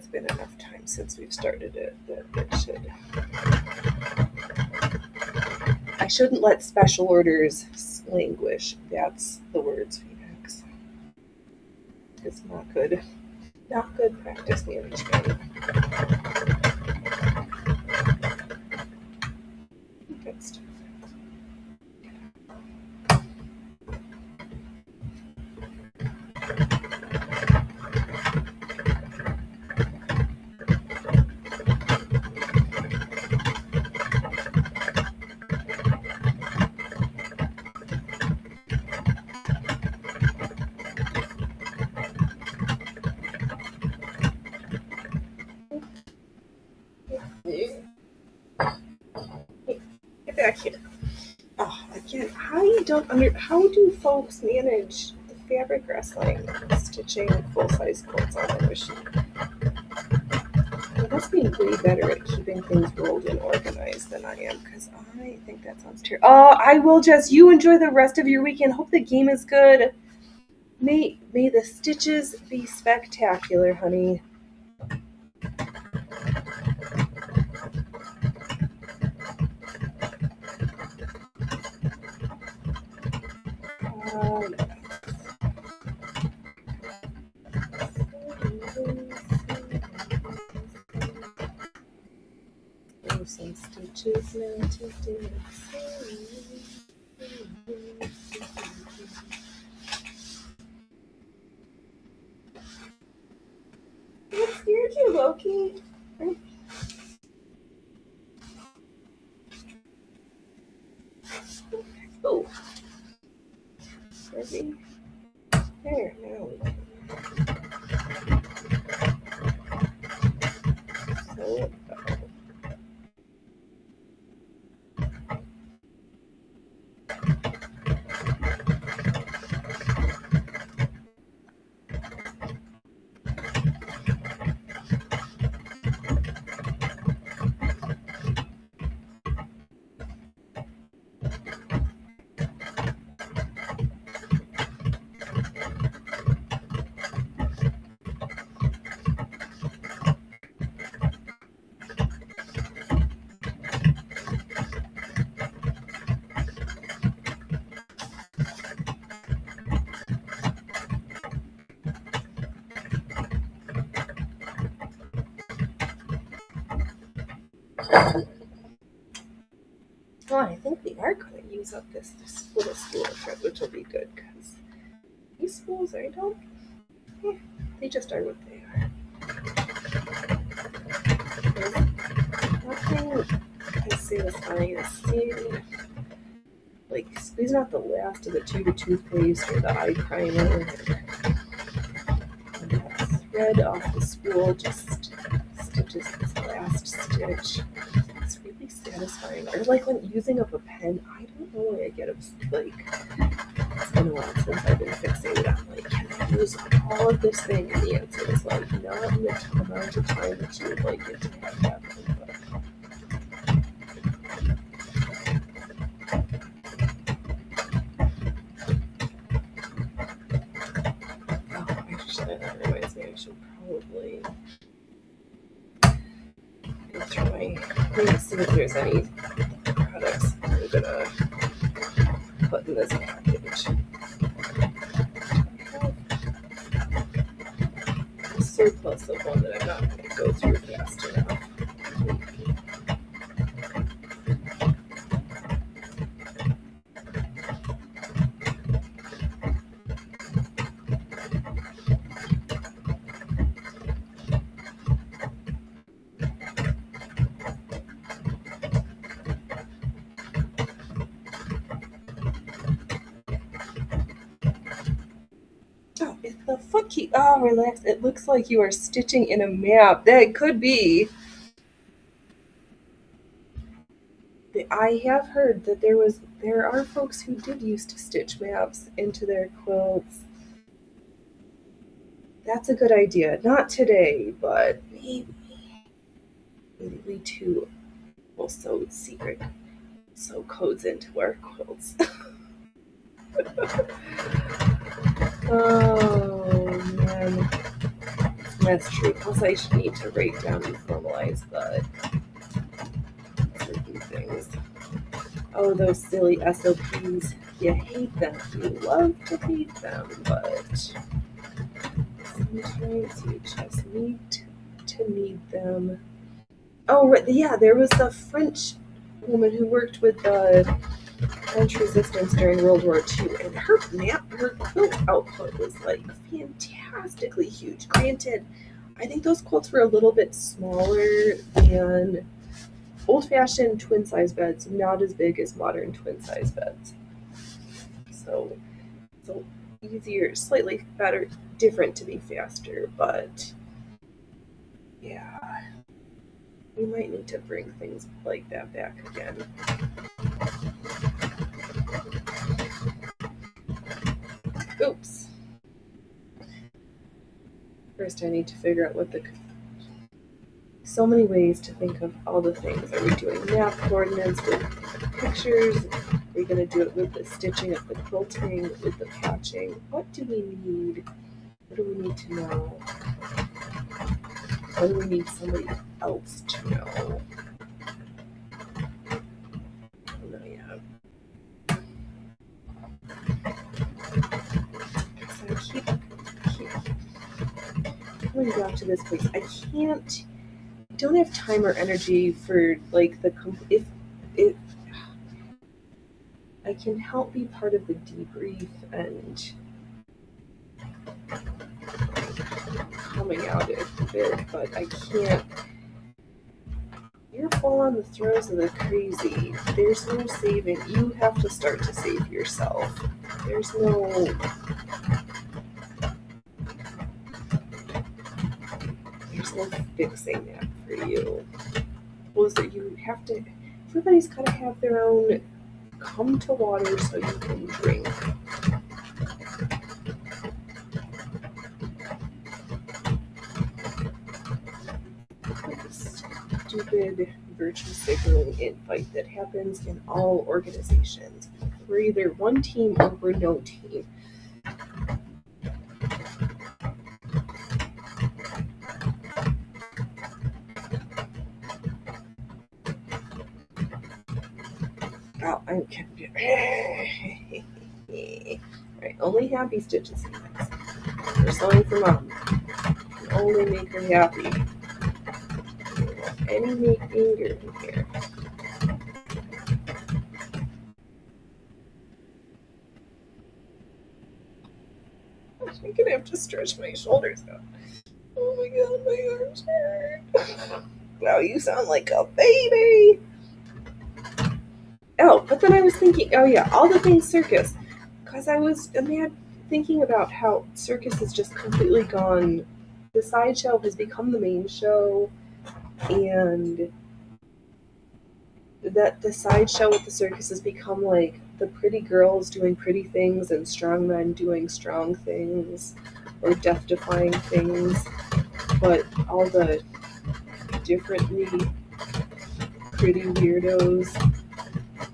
been enough time since we've started it that I shouldn't let special orders languish. That's the words, Phoenix. It's not good practice management. Good stuff. how do folks manage the fabric wrestling stitching full-size quilts on their machine? They must be way better at keeping things rolled and organized than I am, because I think that sounds terrible. Oh, I will, Jess. You enjoy the rest of your weekend. Hope the game is good. May the stitches be spectacular, honey. Some stitches now today. What scared you, Loki? Oh. Ready? There, now we can. So, well, I think we are going to use up this little spool of thread, which will be good, because these spools, they just are what they are. Nothing as satisfying as seeing, like, squeezing out the last of the tube of toothpaste or the eye primer, and that thread off the spool just stitches this last stitch. It's really satisfying. Or like when using up a pen, I don't know why I get like, it's been a while since I've been fixated on like, can I use all of this thing? And the answer is like, not in the amount of time that you would like it to have happen. Oh, actually, that reminds me, I should probably go through maybe see if there's any products I'm gonna put in this package. A surplus of one that I'm not going to go through fast enough. The foot key. Oh, relax. It looks like you are stitching in a map. That could be. I have heard that there are folks who did used to stitch maps into their quilts. That's a good idea. Not today, but maybe we too will sew codes into our quilts. Oh man, that's true. Plus, I should need to write down and formalize the certain things. Oh, those silly SOPs. You hate them. You love to hate them, but sometimes you just need to need them. Oh, yeah, there was the French woman who worked with the French resistance during World War II, and her quilt output was like fantastically huge. Granted, I think those quilts were a little bit smaller than old-fashioned twin-size beds, not as big as modern twin-size beds. So it's easier, slightly better, different to be faster, but yeah, we might need to bring things like that back again. First, I need to figure out what so many ways to think of all the things. Are we doing math coordinates with pictures? Are we going to do it with the stitching of the quilting, with the patching? What do we need? What do we need to know? What do we need somebody else to know? I don't know yet. So I keep coming back to this place. I don't have time or energy for like if I can help be part of the debrief and coming out of it, but I can't. You're full on the throes of the crazy. There's no saving. You have to start to save yourself. There's no fixing that for you. Was that you have to, everybody's got to have their own come to water so you can drink. This stupid virtue signaling invite that happens in all organizations. We're either one team or we're no team. Oh, I'm confused. Right, only happy stitches. We're sewing for mom. Can only make her happy. Any make anger in here. I'm gonna have to stretch my shoulders out. Oh my god, my arms hurt. Wow, you sound like a baby. Oh, but then I was thinking, oh yeah, all the things circus. Because I was thinking about how circus has just completely gone. The sideshow has become the main show, and that the sideshow with the circus has become like the pretty girls doing pretty things and strong men doing strong things or death-defying things, but all the differently pretty weirdos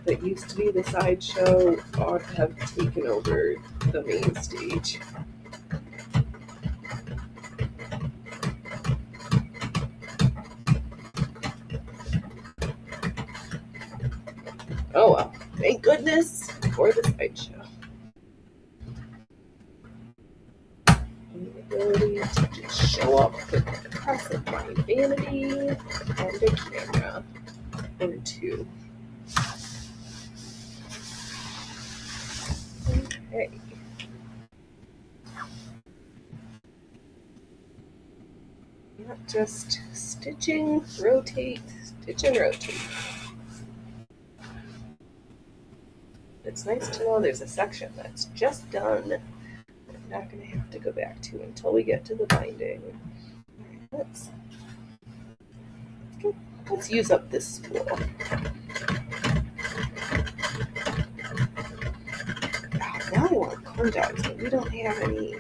that used to be the sideshow have taken over the main stage. Oh well, thank goodness for the sideshow. And the ability to just show up with the press of my vanity and a camera or two. Okay. Not just stitching, rotate, stitch and rotate. It's nice to know there's a section that's just done. I'm not going to have to go back to until we get to the binding. Let's use up this spool. Now I want corn dogs, but we don't have any.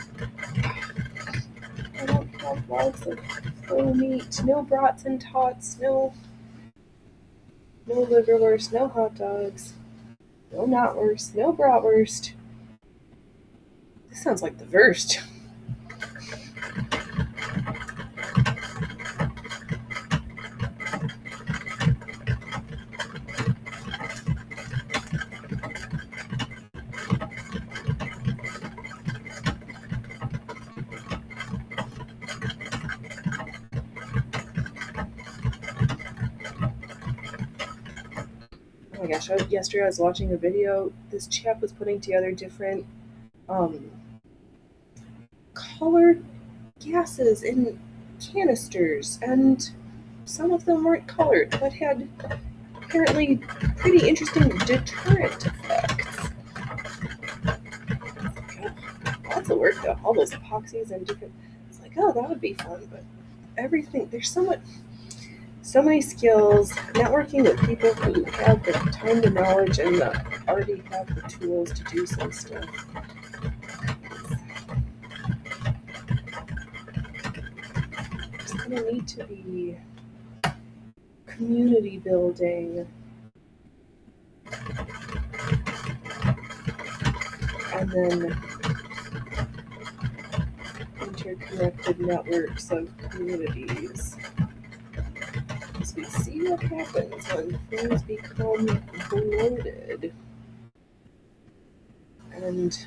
I don't have logs of faux meat, no brats and tots, no liverwurst, no hot dogs, no knotwurst, no bratwurst. This sounds like the Wurst. Oh my gosh, yesterday I was watching a video. This chap was putting together different colored gases in canisters, and some of them weren't colored, but had apparently pretty interesting deterrent effects. Lots of work though, all those epoxies and different. It's like, oh, that would be fun, but everything, there's so many skills, networking with people who have the time, the knowledge, and already have the tools to do some stuff. going to need to be community building and then interconnected networks of communities. As we see what happens when things become bloated. And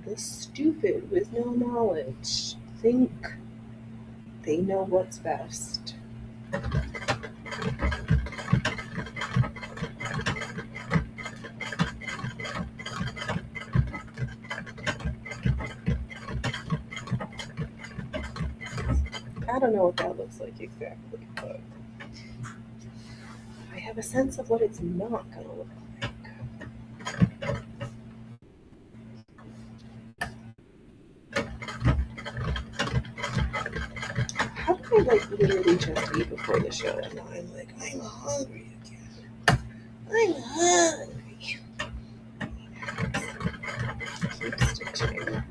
the stupid with no knowledge think they know what's best. I don't know what that looks like exactly, but I have a sense of what it's not going to look like. How do I literally just eat before the show and now I'm like, I'm hungry again. I'm hungry. Keep stitching.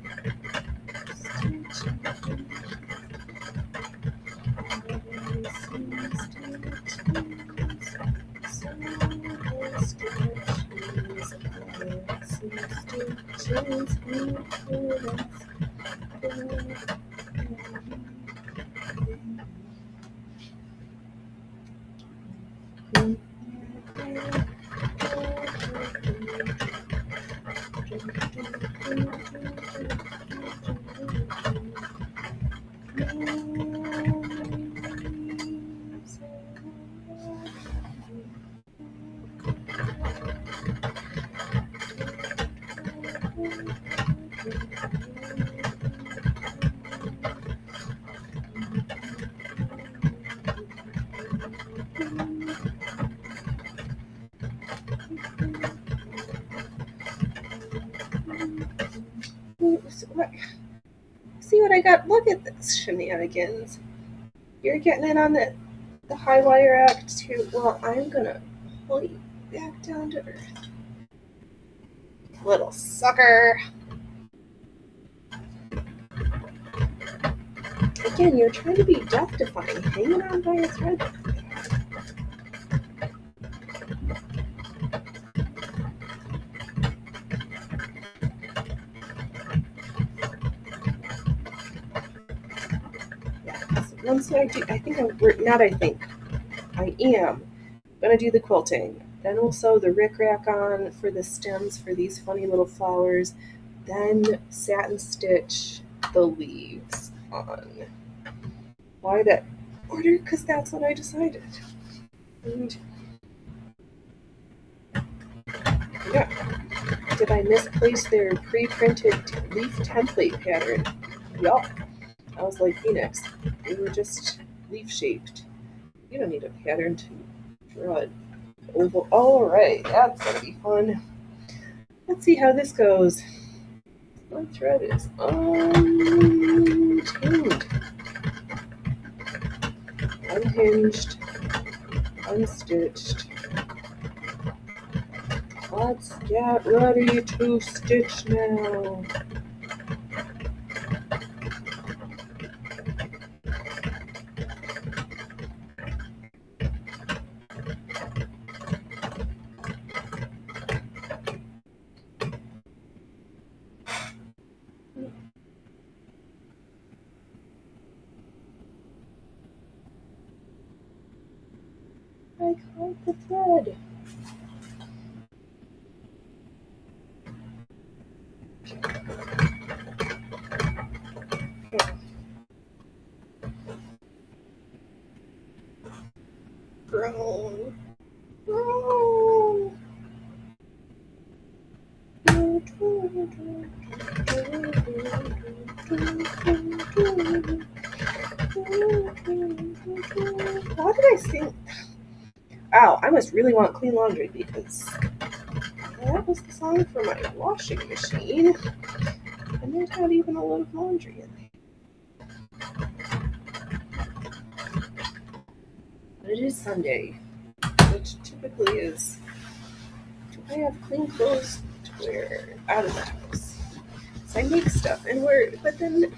See what I got? Look at this shenanigans. You're getting in on the high wire act too. Well, I'm gonna pull you back down to earth. Little sucker. Again, you're trying to be death-defying, hanging on by a thread. Once I do, I am gonna do the quilting. Then we'll sew the rickrack on for the stems for these funny little flowers. Then satin stitch the leaves on. Why that order? Because that's what I decided. And yeah, did I misplace their pre-printed leaf template pattern? Yup. I was like, Phoenix, they were just leaf-shaped. You don't need a pattern to draw it oval. All right, that's gonna be fun. Let's see how this goes. My thread is untamed, unhinged, unstitched. Let's get ready to stitch now. I caught the thread. Grown. Why did I sing? Ow, I must really want clean laundry because that was the song for my washing machine. And there's not even a load of laundry in there. But it is Sunday, which typically is, do I have clean clothes to wear out of the house? So I make stuff and wear, but then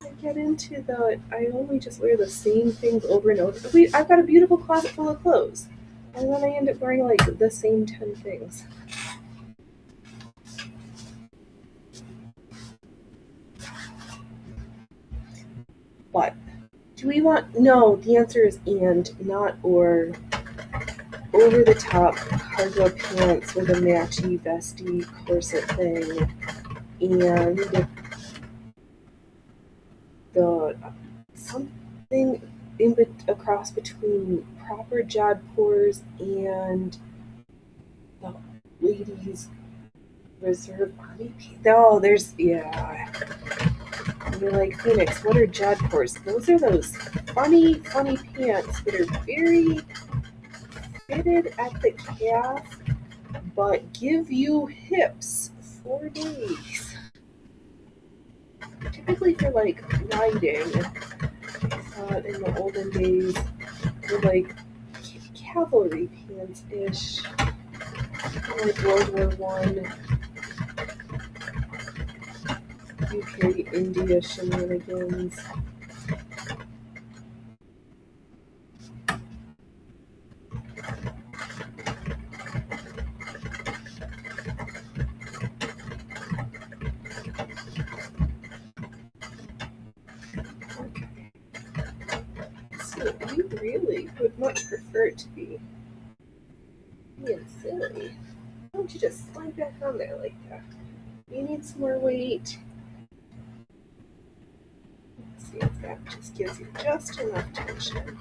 I get into the I only just wear the same things over and over. I've got a beautiful closet full of clothes, and then I end up wearing like the same 10 things. But do we want? No, the answer is and, not or. Over the top cargo pants with a matchy vesty corset thing, and the something across between proper jodhpurs and the ladies reserve army pants. Oh, there's And you're like, Phoenix, what are jodhpurs? Those are those funny pants that are very fitted at the calf, but give you hips for days. Typically for like riding, I thought in the olden days, were like cavalry pants-ish, like World War One, UK, India shenanigans. You really would much prefer it to be being silly. Why don't you just slide back on there like that? You need some more weight. Let's see if that just gives you just enough tension.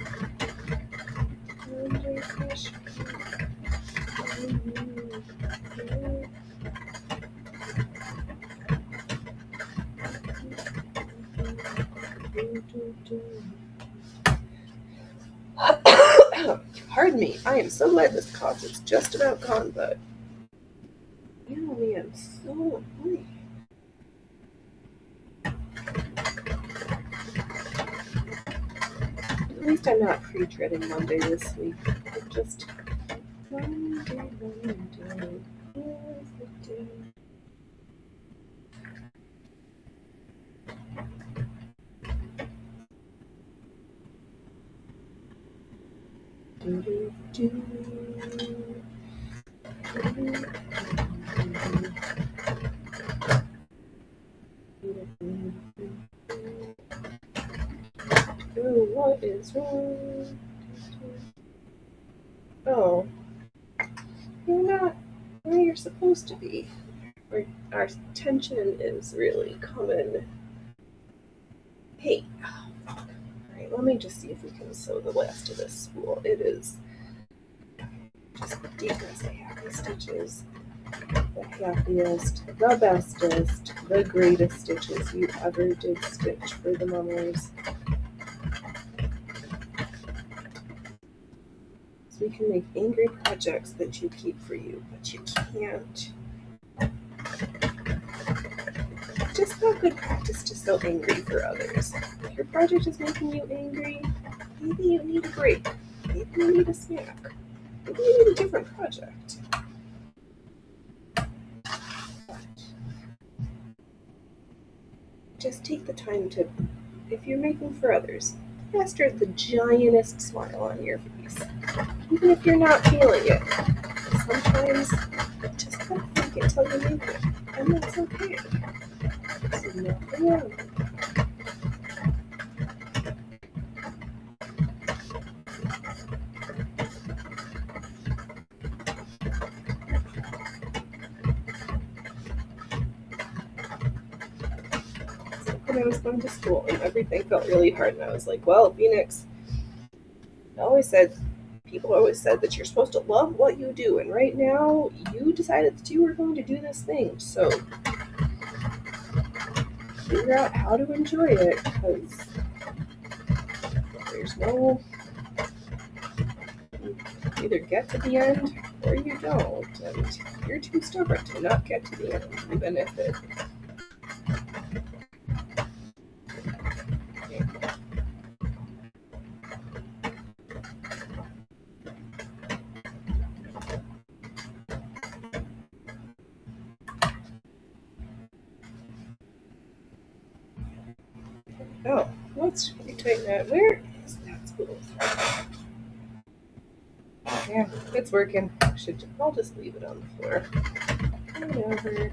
Pardon me, I am so glad this cough is just about gone, but you know me, I'm so annoying. At least I'm not pre-dreading Monday this week. I'm just Monday. Oh, what is wrong? Oh, you're not where you're supposed to be. Our tension is really coming. Hey, alright, let me just see if we can sew the last of this spool. It is just the deepest, happy stitches, the happiest, the bestest, the greatest stitches you ever did stitch for the mummers. So we can make angry projects that you keep for you, but you can't. It's just not good practice to sew angry for others. If your project is making you angry, maybe you need a break. Maybe you need a snack. Maybe you need a different project. Just take the time to, if you're making for others, plaster the giantest smile on your face. Even if you're not feeling it. Sometimes just don't think it till you make it. And that's okay. There's nothing wrong. When I was going to school and everything felt really hard, and I was like, well, Phoenix, people always said that you're supposed to love what you do, and right now you decided that you were going to do this thing, so figure out how to enjoy it, because there's no, you either get to the end or you don't, and you're too stubborn to not get to the end, even if it Oh, let's retighten that. Where is that spool? Yeah, it's working. I'll just leave it on the floor. Whatever.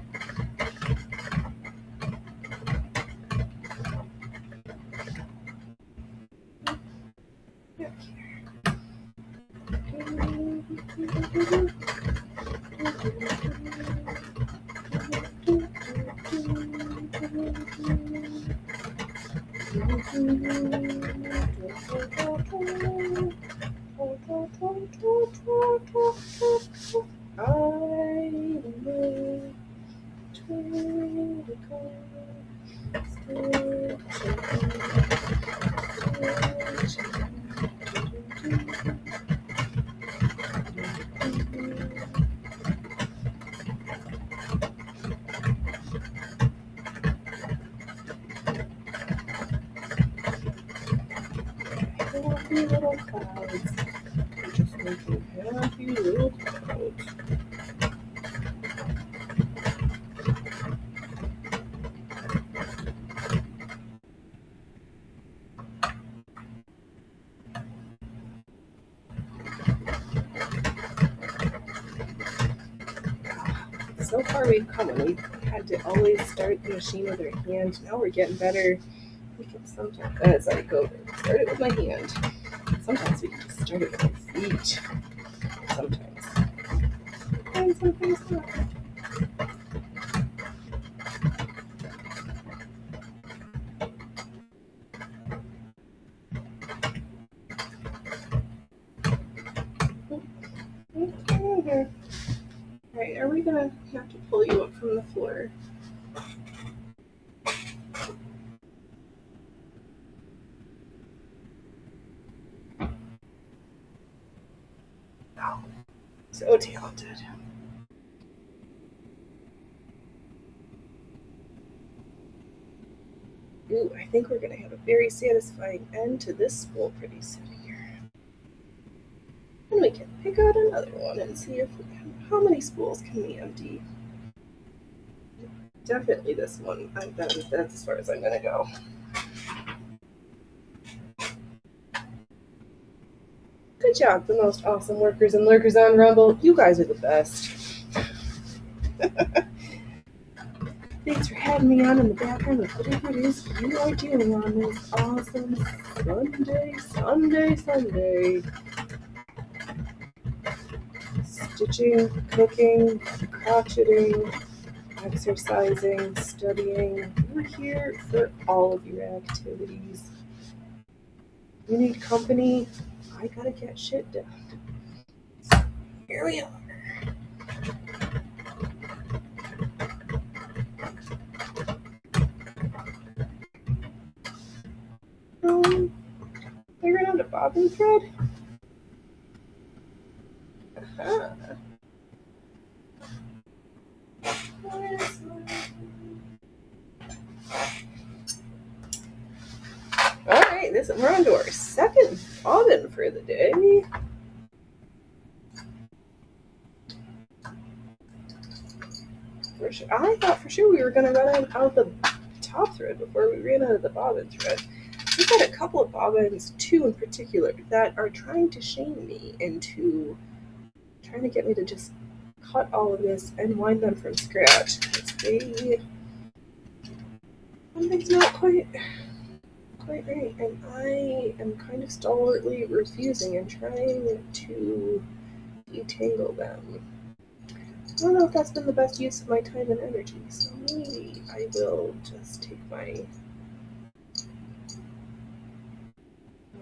Happy little clouds. We're just making happy little clouds. So far we've come and we had to always start the machine with our hand. Now we're getting better. We can sometimes, as I go, start it with my hand. Sometimes we can just start it with our feet. Sometimes. And sometimes not. Okay. Alright, are we gonna have to pull you up from the floor? Oh, so talented. Ooh, I think we're gonna have a very satisfying end to this spool pretty soon here. And we can pick out another one and see if how many spools can we empty. Definitely this one. That's as far as I'm gonna go. Good job, the most awesome workers and lurkers on Rumble. You guys are the best. Thanks for having me on in the background with whatever it is you are doing on this awesome Sunday. Stitching, cooking, crocheting, exercising, studying. We're here for all of your activities. You need company? I gotta get shit done. So here we are. Figuring out a bobbin thread? Uh-huh. Alright, we're on to our second bobbin for the day. I thought for sure we were going to run out of the top thread before we ran out of the bobbin thread. We've got a couple of bobbins, two in particular, that are trying to shame me into trying to get me to just cut all of this and wind them from scratch. Something's not quite right, and I am kind of stalwartly refusing and trying to detangle them. I don't know if that's been the best use of my time and energy, so maybe I will just take my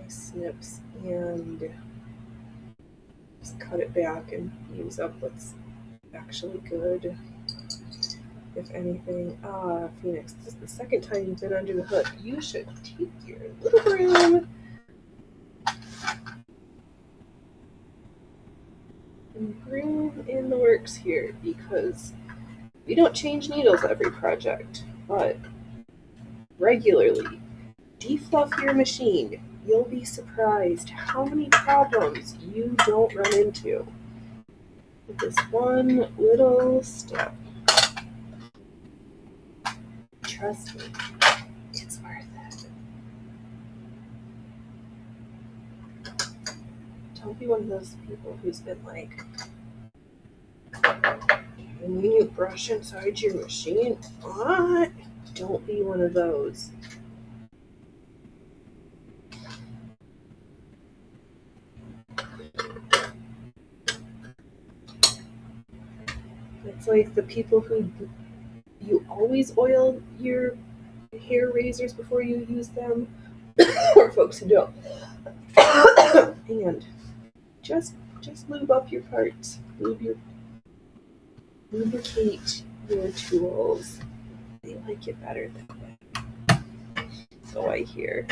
snips and just cut it back and use up what's actually good. If anything, Phoenix, this is the second time you've been under the hood. You should take your little broom and broom in the works here, because we don't change needles every project, but regularly defluff your machine. You'll be surprised how many problems you don't run into with this one little step. Trust me, it's worth it. Don't be one of those people who's been like, when you brush inside your machine, what? Don't be one of those. It's like the people who you always oil your hair razors before you use them, or folks who don't. And just lube up your parts. Lubricate your tools. They like it better that way. So I hear.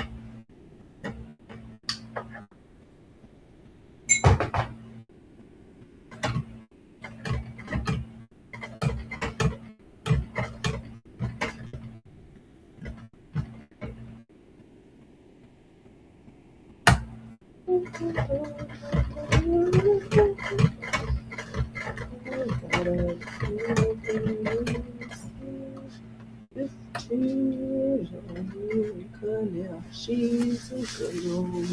She's a good woman.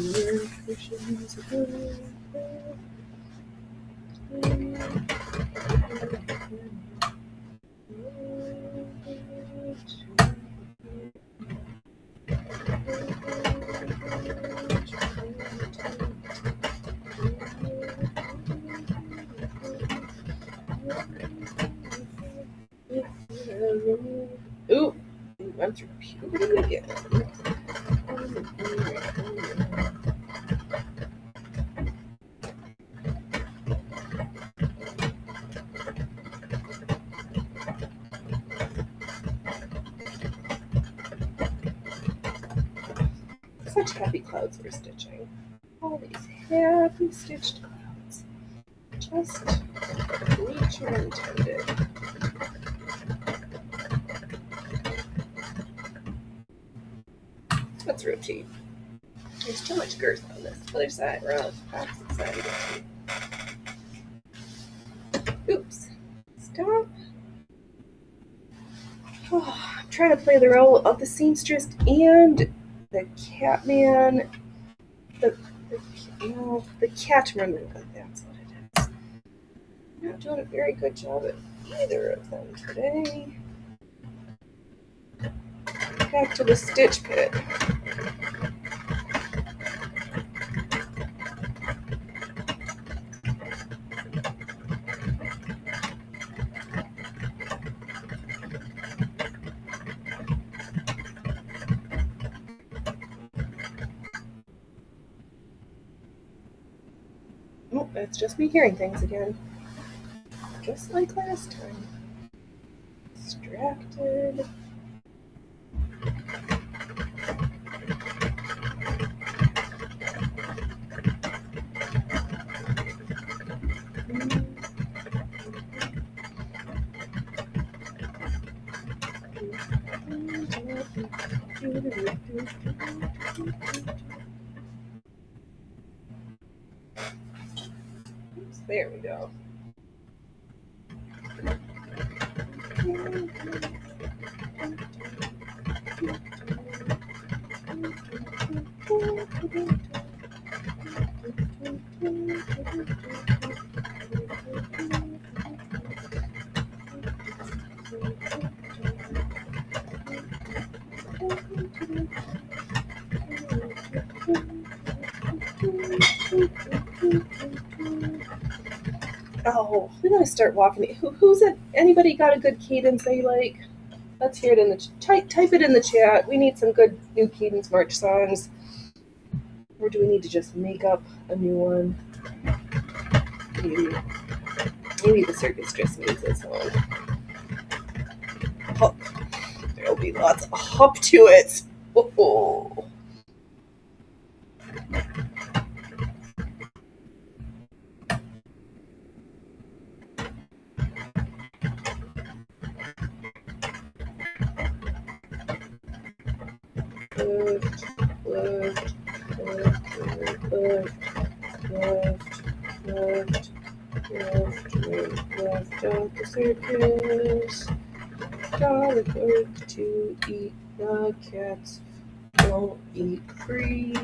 She's a good Ooh, we went through puberty again. Such happy clouds we're stitching. All these happy stitched clouds. Just nature intended. Let's rotate. There's too much girth on this other side. We're on the opposite side of it. Oops. Stop. Oh, I'm trying to play the role of the seamstress and the catman. The catman. That's what it is. I'm not doing a very good job at either of them today. Back to the stitch pit. Oh, that's just me hearing things again. Just like last time. Distracted. Oops, there we go. Oh, we gotta start walking. Who's it? Anybody got a good cadence they like? Let's hear it in the type it in the chat. We need some good new cadence march songs. Or do we need to just make up a new one? Maybe the circus just needs its own. Hop. There'll be lots of hop to it. Oh. Left of the circus. Gotta work to eat. The cats don't eat free.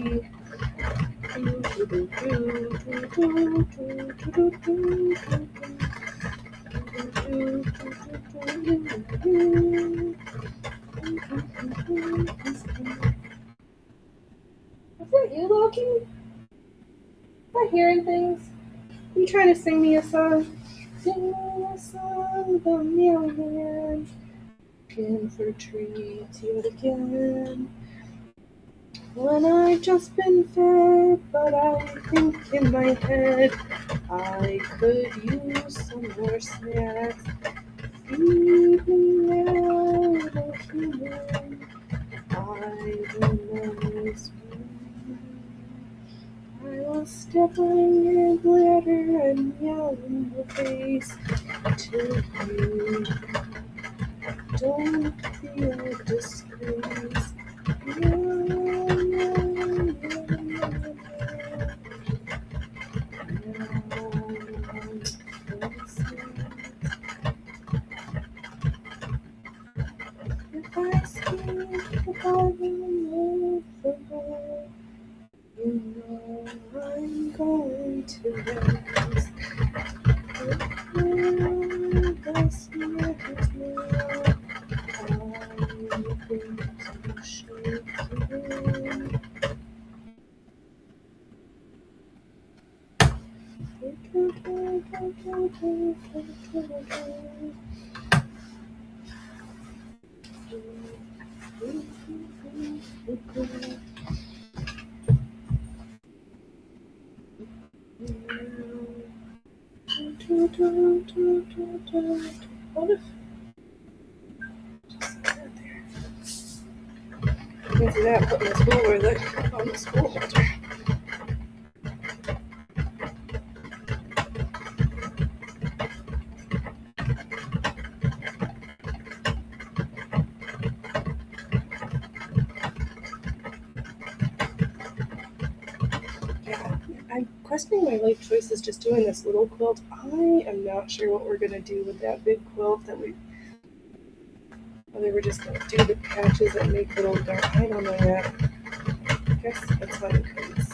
that you, Loki? Am I hearing things? Are you trying to sing me a song? Sing me a song about mailman. Looking for treats yet again. When I've just been fed, but I think in my head I could use some more snacks. Feed me now, little human. I will always be. I will step on your glitter and yell in the face till you don't be a disgrace. If I speak about the world, you know I'm going to rise. The smoke is now, I'm going to shake you. What if into that put my school or the on the school holder? Yeah, I'm questioning my life choices just doing this little quilt. I am not sure what we're gonna do with that big quilt that whether we're just gonna do the patches and make little dark. I don't know yet. I guess that's fine because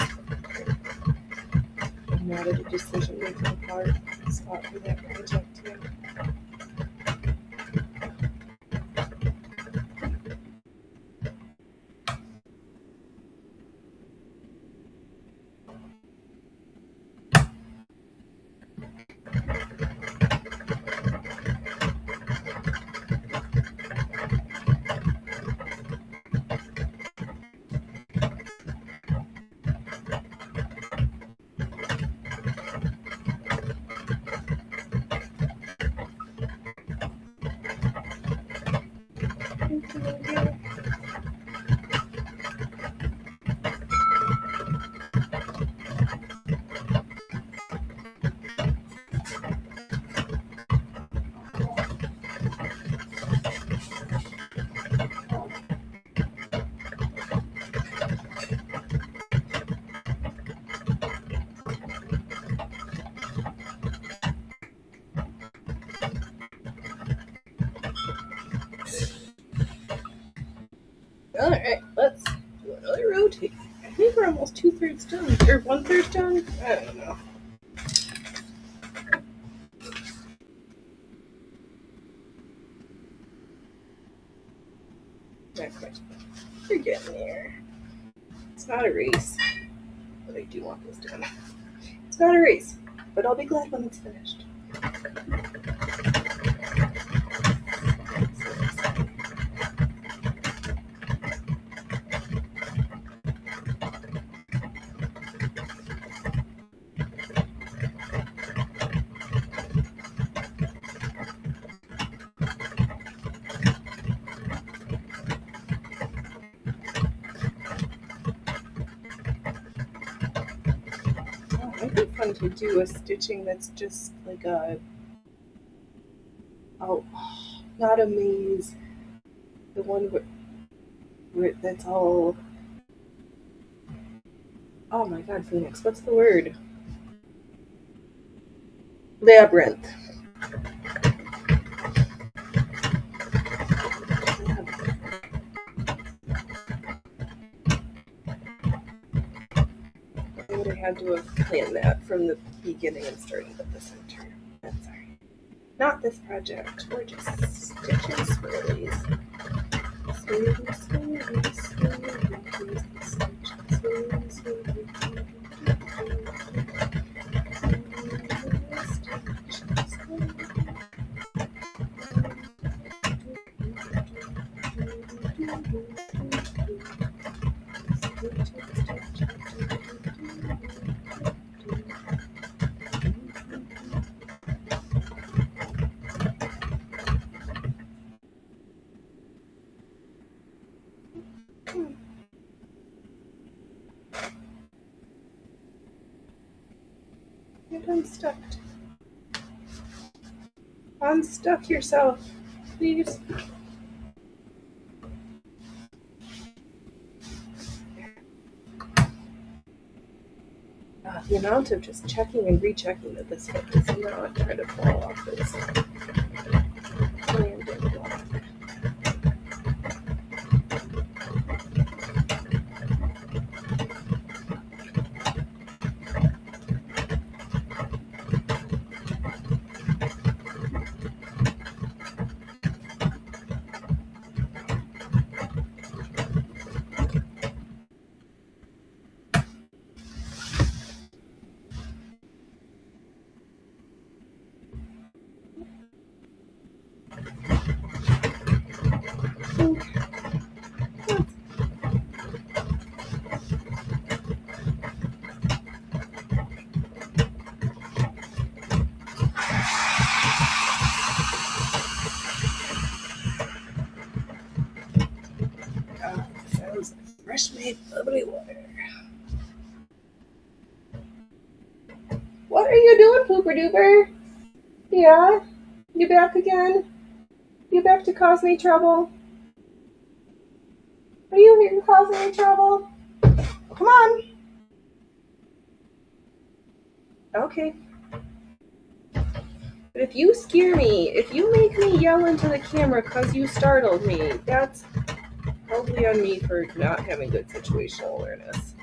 I'm not at a decision making part spot for that project yet. Alright, let's do another rotate. I think we're almost 2/3 done, or 1/3 done? I don't know. Not quite. We're getting there. It's not a race, but I do want this done. It's not a race, but I'll be glad when it's finished. It might be fun to do a stitching that's just like not a maze. The one where that's all. Oh my god, Phoenix, what's the word? Labyrinth. would have had to have planned that from the beginning and started at the center. That's alright. Not this project. We're just stitching swirlies. Swirly, swirly, swirly, please stitch. Swirly, swirly, Get unstuck. Unstuck yourself, please. The amount of just checking and rechecking that this hook is not trying to fall off is landing block. Sounds like fresh made bubbly water. What are you doing, Pooper Duper? Yeah? You back again? You back to cause me trouble? Are you here to cause me trouble? Come on. Okay. But if you scare me, if you make me yell into the camera because you startled me, that's probably on me for not having good situational awareness.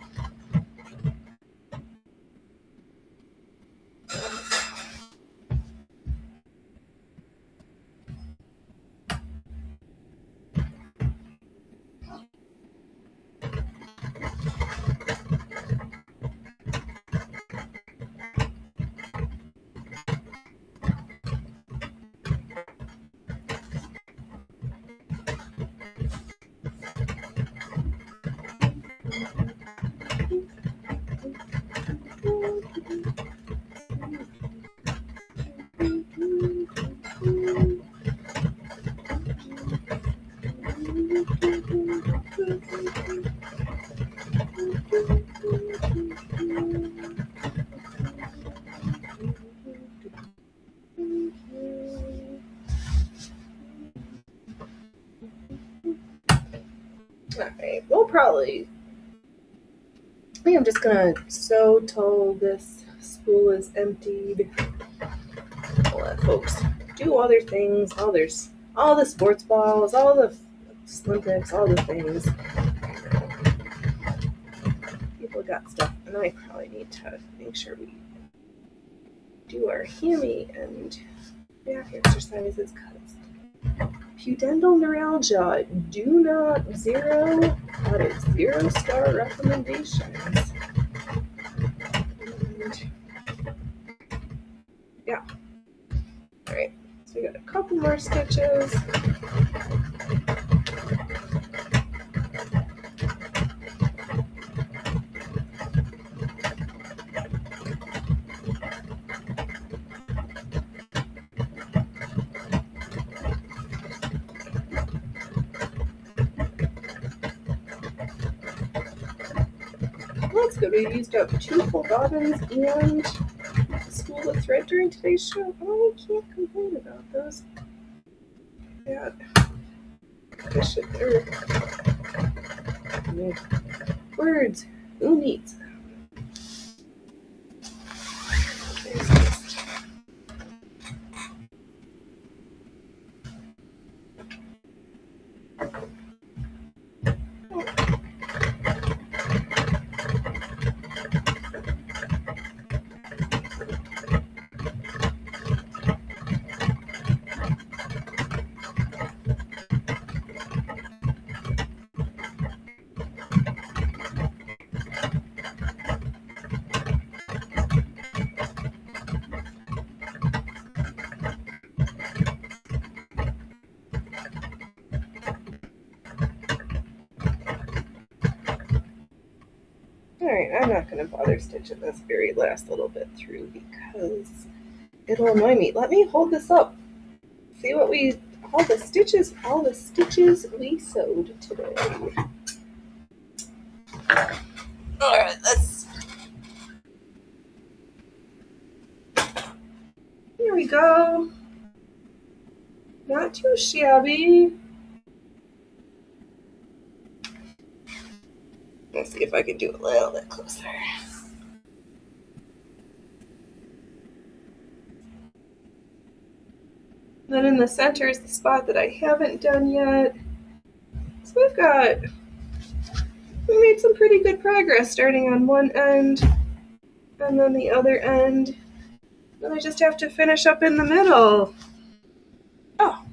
Alright, we'll probably... I think I'm just gonna sew till this spool is emptied. I'll let folks do other things. Oh, there's all the sports balls, all the Slim Picks, all the things. People got stuff, and I probably need to make sure we do our hammy and back exercises because pudendal neuralgia, do not zero out of 0-star recommendations. And yeah. Alright, so we got a couple more stitches. That's good. We used up 2 full bobbins and a spool of thread during today's show. Oh, I can't complain about those. Yeah. Fish it there. Words. Who needs them? There's just... not going to bother stitching this very last little bit through because it'll annoy me. Let me hold this up. See what all the stitches we sewed today. All right, here we go. Not too shabby. Let's see if I can do it a little bit closer. Then in the center is the spot that I haven't done yet. So we made some pretty good progress starting on one end and then the other end. Then I just have to finish up in the middle. Oh,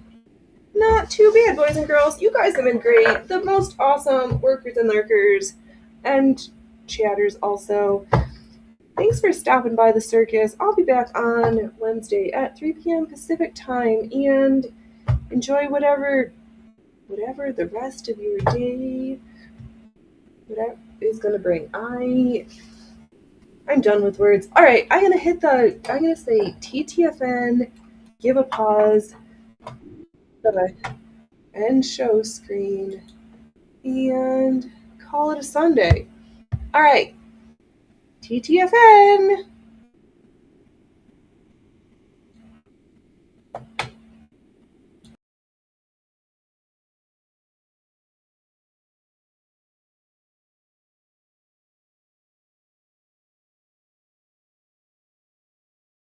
not too bad, boys and girls. You guys have been great. The most awesome workers and lurkers and chatters also. Thanks for stopping by the circus. I'll be back on Wednesday at 3 p.m. Pacific time, and enjoy whatever the rest of your day is gonna bring. I'm done with words. All right, I'm gonna say TTFN, give a pause, end show screen, and call it a Sunday. All right, TTFN.